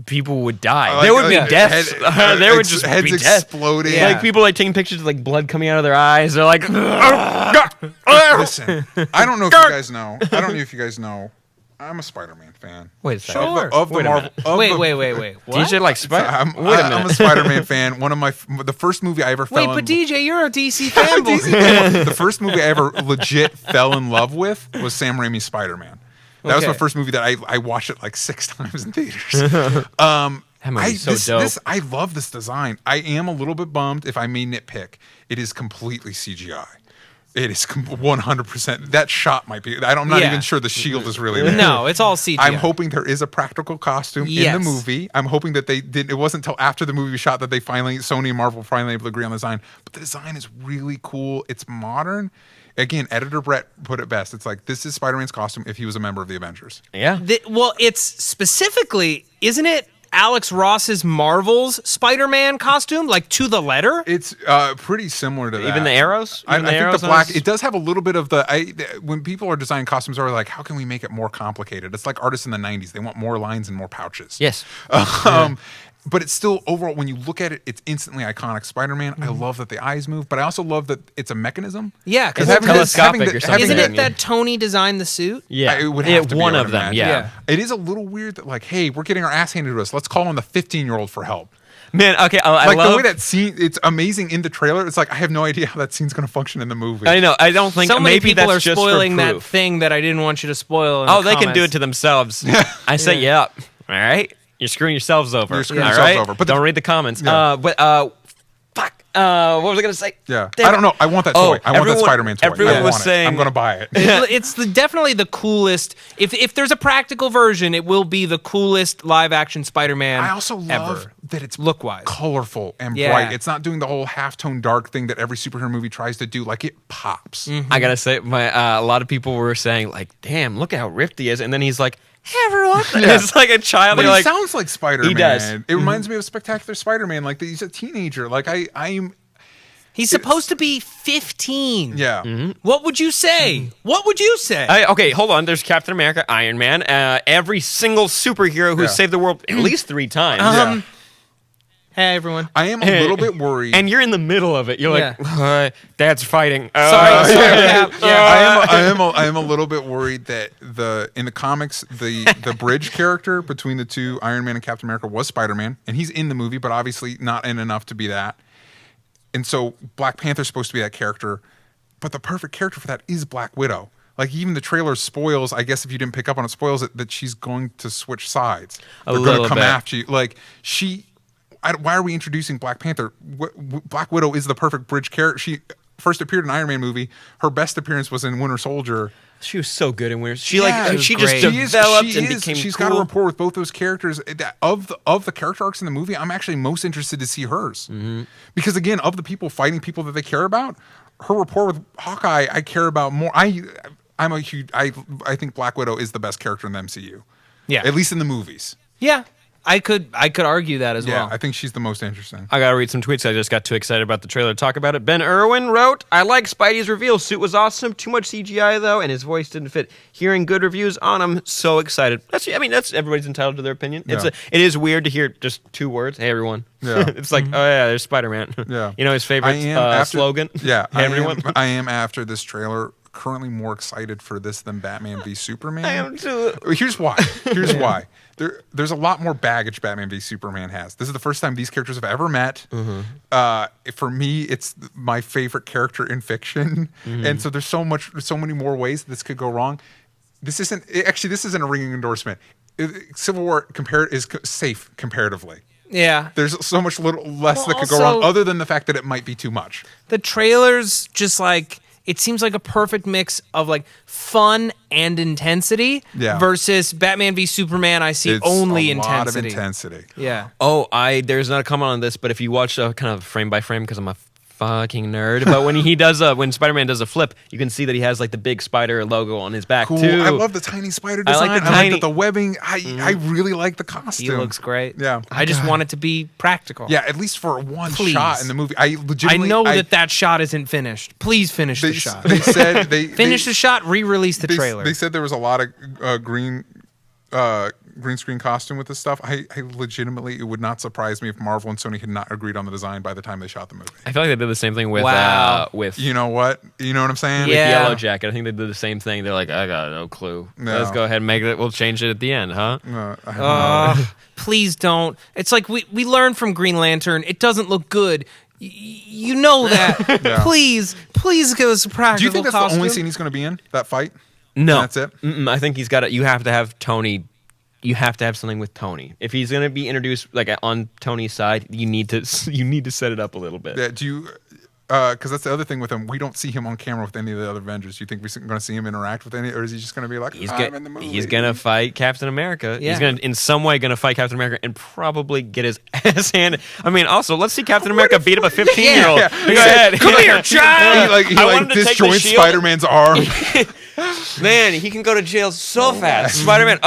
people would die. There would be deaths. There would just heads be deaths. exploding. Yeah. Like people like taking pictures of like blood coming out of their eyes. They're like, Listen, I don't know if you guys know. I don't know if you guys know. I'm a Spider-Man fan. wait a second. Sure. Of the Wait a Marvel. of Wait. the- What? DJ like Spider. I'm Wait a minute. I'm a Spider-Man fan. The first movie I ever fell Wait, in. but DJ, you're a DC fanboy. The first movie I ever legit fell in love with was Sam Raimi's Spider-Man. That was Okay. my first movie that I watched it like 6 times in theaters. That movie's so dope. I love this design. I am a little bit bummed if I may nitpick. It is completely CGI. It is 100%. That shot might be. I'm not Yeah. even sure the shield is really there. No, it's all CGI. I'm hoping there is a practical costume in Yes. the movie. I'm hoping that they did. It wasn't until after the movie was shot that Sony and Marvel finally able to agree on the design. But the design is really cool. It's modern. Again, editor Brett put it best. It's like, this is Spider-Man's costume if he was a member of the Avengers. Yeah. Well, it's specifically, isn't it Alex Ross's Marvel's Spider-Man costume, like to the letter? It's pretty similar to that. Even the arrows? I Even the think arrows the on black. his- It does have a little bit of when people are designing costumes, are like, how can we make it more complicated? It's like artists in the '90s. They want more lines and more pouches. Yes. but it's still overall, when you look at it, it's instantly iconic Spider-Man. I love that the eyes move, but I also love that it's a mechanism. Yeah, because it's telescopic or something. Isn't it that Tony designed the suit? Yeah, it would have to be one of them. Yeah, it is a little weird that like, hey, we're getting our ass handed to us. Let's call on the 15-year-old for help. Man, okay, I like love the way that scene. It's amazing in the trailer. It's like I have no idea how that scene's going to function in the movie. I know. I don't think so many maybe people that's are just spoiling for that proof. thing that I didn't want you to spoil. Oh, they can do it to themselves. I set you up. All right, you're screwing yourselves over. You're screwing yourselves over. But don't read the comments. Yeah. Fuck. What was I gonna say? Yeah, I don't know. I want that toy. I want that Spider-Man toy. Everyone was saying I'm gonna buy it. It's definitely the coolest. If there's a practical version, it will be the coolest live action Spider-Man. I also love ever. that it's look-wise colorful and bright. It's not doing the whole halftone dark thing that every superhero movie tries to do. Like it pops. I gotta say, a lot of people were saying like, "Damn, look at how ripped he is," and then he's like, "Hey everyone," it's like a child. But he like, sounds like Spider-Man. He does. It reminds me of Spectacular Spider-Man. Like he's a teenager. Like I'm. He's supposed to be 15. Yeah. What would you say? What would you say? Okay, hold on. There's Captain America, Iron Man, every single superhero who's saved the world at least 3 times. Hey everyone. I am a little bit worried. And you're in the middle of it. You're like, Dad's fighting. Sorry, Cap. I am a little bit worried that in the comics the bridge character between the two, Iron Man and Captain America, was Spider-Man, and he's in the movie, but obviously not in enough to be that. And so Black Panther's supposed to be that character, but the perfect character for that is Black Widow. Like even the trailer spoils, I guess if you didn't pick up on it, spoils it that she's going to switch sides. They're going to come after you. Like why are we introducing Black Panther? Black Widow is the perfect bridge character. She first appeared in an Iron Man movie. Her best appearance was in Winter Soldier. She was so good in Winter. She just developed and became She's cool. got a rapport with both those characters. Of the character arcs in the movie, I'm actually most interested to see hers. Because again, of the people fighting people that they care about, her rapport with Hawkeye, I care about more. I think Black Widow is the best character in the MCU. Yeah. At least in the movies. Yeah. I could argue that as well. Yeah, I think she's the most interesting. I gotta read some tweets. I just got too excited about the trailer to talk about it. Ben Irwin wrote, "I like Spidey's reveal. Suit was awesome. Too much CGI though, and his voice didn't fit. Hearing good reviews on him, so excited." That's everybody's entitled to their opinion. Yeah. It is weird to hear just 2 words. Hey everyone. Yeah. It's like, oh yeah, there's Spider-Man. Yeah. You know his favorite slogan. Yeah, Hey, everyone. I am after this trailer currently more excited for this than Batman v Superman. I am too. Here's why. There's a lot more baggage Batman v Superman has. This is the first time these characters have ever met. For me, it's my favorite character in fiction, and so there's so many more ways this could go wrong. This isn't a ringing endorsement. Civil War is safe comparatively. Yeah. There's so much less that could go wrong, other than the fact that it might be too much. The trailers just like. It seems like a perfect mix of like fun and intensity versus Batman v Superman. I see only intensity. A lot of intensity. Yeah. Oh, there's not a comment on this, but if you watch kind of frame by frame, because I'm a fucking nerd, but when he does when Spider-Man does a flip, you can see that he has like the big spider logo on his back too. I love the tiny spider design. I like the webbing. I really like the costume. He looks great. Yeah. I just want it to be practical. Yeah, at least for one shot in the movie. I know that shot isn't finished. Please finish the shot. They said finish the shot, re-release the trailer. They said there was a lot of green screen costume with this stuff. I legitimately, it would not surprise me if Marvel and Sony had not agreed on the design by the time they shot the movie. I feel like they did the same thing with with you know what I'm saying? With Yellow Jacket. I think they did the same thing. They're like, I got no clue. No. Let's go ahead and make it. We'll change it at the end, huh? Please don't. It's like we learned from Green Lantern. It doesn't look good. You know that. Please give us a practical. Do you think that's costume? the only scene he's going to be in? That fight? No, and that's it. I think he's got it. You have to have Tony. You have to have something with Tony. If he's going to be introduced like on Tony's side, you need to set it up a little bit. Yeah, do you? Because that's the other thing with him. We don't see him on camera with any of the other Avengers. Do you think we're going to see him interact with any, or is he just going to be like, I'm in the movie? He's going to fight Captain America. Yeah. He's going to, in some way, going to fight Captain America and probably get his ass handed. I mean, also, let's see Captain America beat up a 15-year-old. Yeah. Go ahead. Come here, child. He disjoints Spider-Man's arm. Man, he can go to jail so fast. Spider-Man,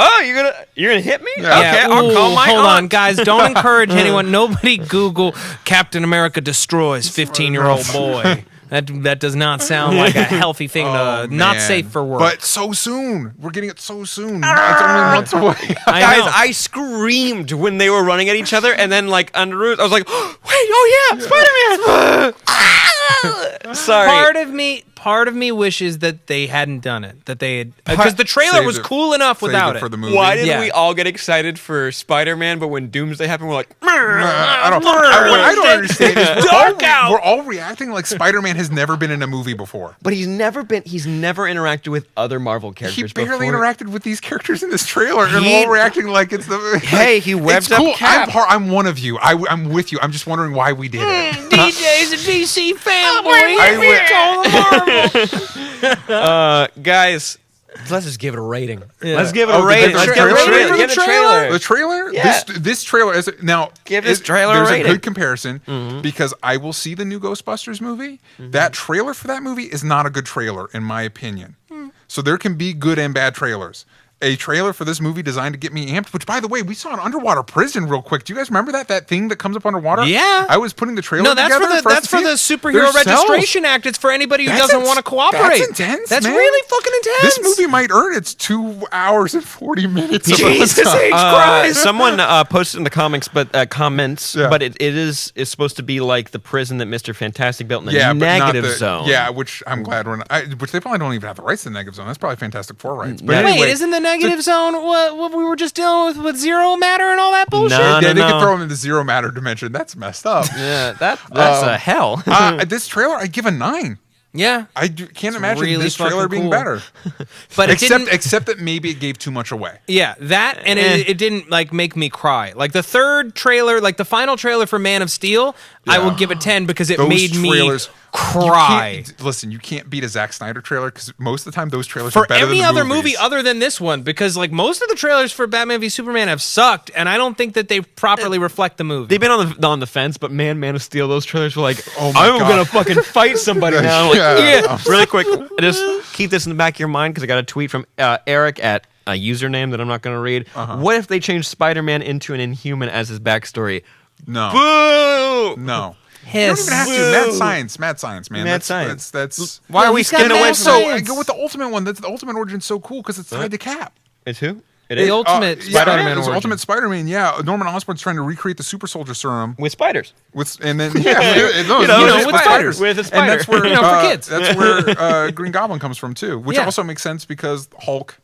you're gonna hit me? Yeah. Okay, I'll call my hold aunt. on, guys. Don't encourage anyone. Nobody Google Captain America destroys 15-year-old boy. That does not sound like a healthy thing to not safe for work. But so soon. We're getting it so soon. It's only months away. I screamed when they were running at each other, and then like under I was like, wait, oh yeah, Spider-Man. Sorry. Part of me wishes that they hadn't done it. That they had, because the trailer was cool enough without it. For the movie. Why didn't we all get excited for Spider-Man, but when Doomsday happened, we're like, I don't understand is we're all reacting like Spider-Man has never been in a movie before. But he's never interacted with other Marvel characters. He barely interacted with these characters in this trailer, and we're all reacting like it's the. Hey, he webs up Cap. I'm one of you. I'm with you. I'm just wondering why we did it. DJ's a DC fanboy. Guys, let's just give it a rating. Yeah. Let's give it a rating. Let's give it a trailer. The trailer? Yeah. This trailer is now. Give this trailer there's a rating. A good comparison because I will see the new Ghostbusters movie. That trailer for that movie is not a good trailer in my opinion. So there can be good and bad trailers. A trailer for this movie designed to get me amped, which, by the way, we saw an underwater prison real quick. Do you guys remember that thing that comes up underwater? Yeah. I was putting the trailer together. That's for the Superhero Registration Act. It's for anybody who doesn't want to cooperate. That's intense, That's man. really fucking intense. This movie might earn its 2 hours and 40 minutes. Jesus H. Christ. Someone posted in the comments, but it is supposed to be like the prison that Mr. Fantastic built in the negative zone. Yeah, which I'm glad we're not. Which they probably don't even have the rights to the negative zone. That's probably Fantastic Four rights. But wait, isn't the negative zone what we were just dealing with zero matter and all that bullshit? They could throw him in the zero matter dimension. That's messed up. Yeah, that's a hell. This trailer, I give a 9. Yeah, can't imagine this trailer being better. But except that maybe it gave too much away. Yeah, that and it didn't like make me cry. Like the third trailer, like the final trailer for Man of Steel, I will give a 10 because it made me cry. Listen, you can't beat a Zack Snyder trailer because most of the time those trailers are better than any the other movies. movie other than this one. Because like most of the trailers for Batman v Superman have sucked, and I don't think that they properly reflect the movie. They've been on the fence, but Man of Steel, those trailers were like, oh my I'm gonna fucking fight somebody now. Like, really quick, just keep this in the back of your mind because I got a tweet from Eric at a username that I'm not going to read. What if they changed Spider-Man into an Inhuman as his backstory? No. Boo! No. Hiss. You don't even have to. Mad science, man. Mad science. That's why are we skipping away from So I go with the Ultimate one. The Ultimate Origin's so cool because it's tied to Cap. It's who? The Ultimate Spider-Man origin. Ultimate Spider-Man, yeah. Norman Osborn's trying to recreate the Super Soldier Serum with spiders. With spiders. With spiders. With a spider. And that's where, for kids. That's where Green Goblin comes from too, which also makes sense because Hulk.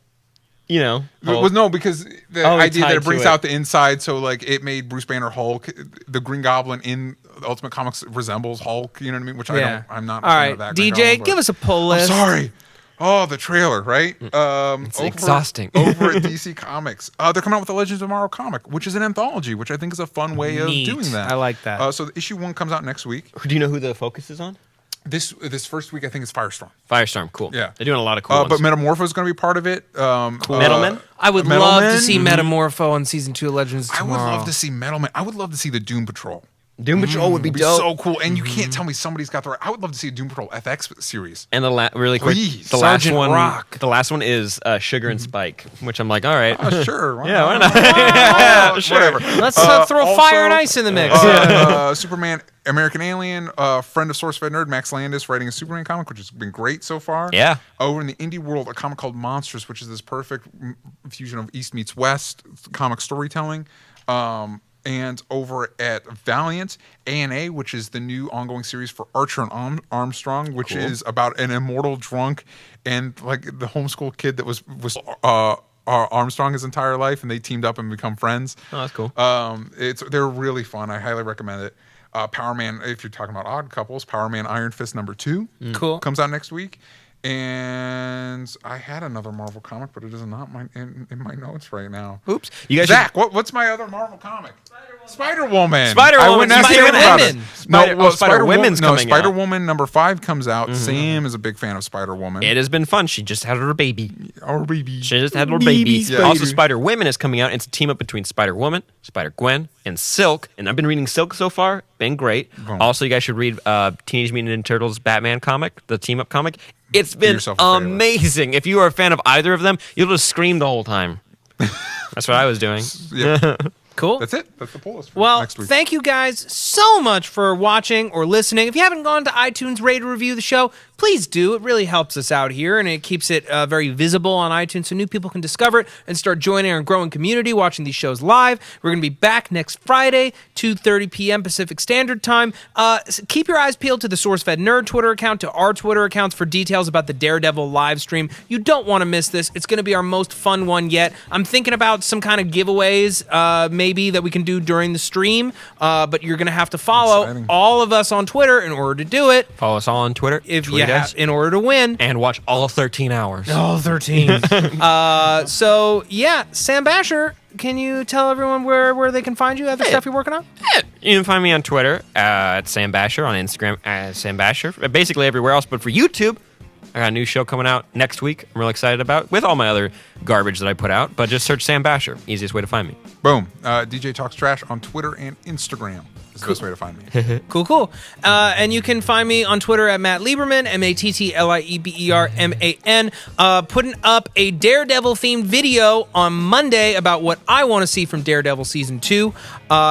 Hulk. No, because the idea that it brings out the inside, so like it made Bruce Banner Hulk. The Green Goblin in the Ultimate Comics resembles Hulk. You know what I mean? Which I'm not. All right, that DJ, give us a pull list. I'm sorry. Oh, the trailer, right? It's exhausting. Over at DC Comics. They're coming out with the Legends of Tomorrow comic, which is an anthology, which I think is a fun way of doing that. I like that. So the issue 1 comes out next week. Do you know who the focus is on? This first week, I think, is Firestorm. Firestorm, cool. Yeah. They're doing a lot of cool ones. But Metamorpho is going to be part of it. Cool. Metalman? I would love to see Metamorpho on Season 2 of Legends of Tomorrow. I would love to see Metalman. I would love to see the Doom Patrol. Doom Patrol would be dope. So cool. And you can't tell me somebody's got the right. I would love to see a Doom Patrol FX series. And really quick, the Sergeant last one, Rock. The last one is Sugar and Spike, which I'm like, all right. Sure. Yeah, why not? Sure. Whatever. Let's throw fire and ice in the mix. Superman, American Alien, friend of SourceFedNERD, Max Landis, writing a Superman comic, which has been great so far. Yeah. Over in the indie world, a comic called Monsters, which is this perfect fusion of East meets West comic storytelling. And over at Valiant, A&A, which is the new ongoing series for Archer and Armstrong, which is about an immortal drunk and like the homeschool kid that was Armstrong his entire life, and they teamed up and become friends. Oh, that's cool. They're really fun. I highly recommend it. Power Man, if you're talking about odd couples, Power Man Iron Fist #2 Cool. comes out next week. And I had another Marvel comic, but it is not in my notes right now. Oops. You guys Zach, what's my other Marvel comic? Spider-Woman. Spider-Woman. Spider-Woman's coming out. Spider-Woman #5 comes out. Sam is a big fan of Spider-Woman. It has been fun. She just had her baby. She just had her baby. Yeah. Also, Spider-Woman is coming out. It's a team up between Spider-Woman, Spider-Gwen, and Silk. And I've been reading Silk so far. Been great. Also, you guys should read Teenage Mutant Ninja Turtles Batman comic, the team up comic. It's been amazing. If you are a fan of either of them, you'll just scream the whole time. That's what I was doing. Yeah. Cool. That's it. That's the pull list for Well, next week. thank you guys so much for watching or listening. If you haven't gone to iTunes, rate or review the show, please do. It really helps us out here, and it keeps it very visible on iTunes so new people can discover it and start joining our growing community, watching these shows live. We're going to be back next Friday, 2:30 p.m. Pacific Standard Time. Keep your eyes peeled to the SourceFedNERD Twitter account, to our Twitter accounts for details about the Daredevil live stream. You don't want to miss this. It's going to be our most fun one yet. I'm thinking about some kind of giveaways, maybe that we can do during the stream, but you're going to have to follow all of us on Twitter in order to do it. Follow us all on Twitter. If you have, in order to win. And watch all 13 hours. All 13. So, yeah, Sam Basher, can you tell everyone where they can find you, other stuff you're working on? You can find me on Twitter at Sam Basher, on Instagram at Sam Basher, basically everywhere else. But for YouTube, I got a new show coming out next week I'm really excited about, with all my other garbage that I put out. But just search Sam Basher. Easiest way to find me. Boom. DJ Talks Trash on Twitter and Instagram. That's the best way to find me. Cool. And you can find me on Twitter at Matt Lieberman, MattLieberman, putting up a Daredevil-themed video on Monday about what I want to see from Daredevil Season 2.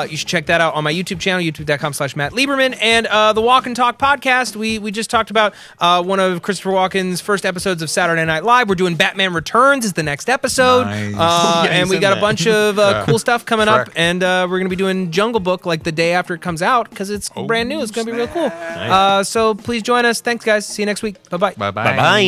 You should check that out on my YouTube channel, youtube.com/Matt Lieberman. And the Walk and Talk podcast, we just talked about one of Christopher Walken's first episodes of Saturday Night Live. We're doing Batman Returns is the next episode. Nice. And we got a bunch of cool stuff coming up. And we're going to be doing Jungle Book like the day after it comes out, because it's brand new. It's going to be real cool. Nice. So please join us. Thanks, guys. See you next week. Bye-bye. Bye-bye. Bye-bye.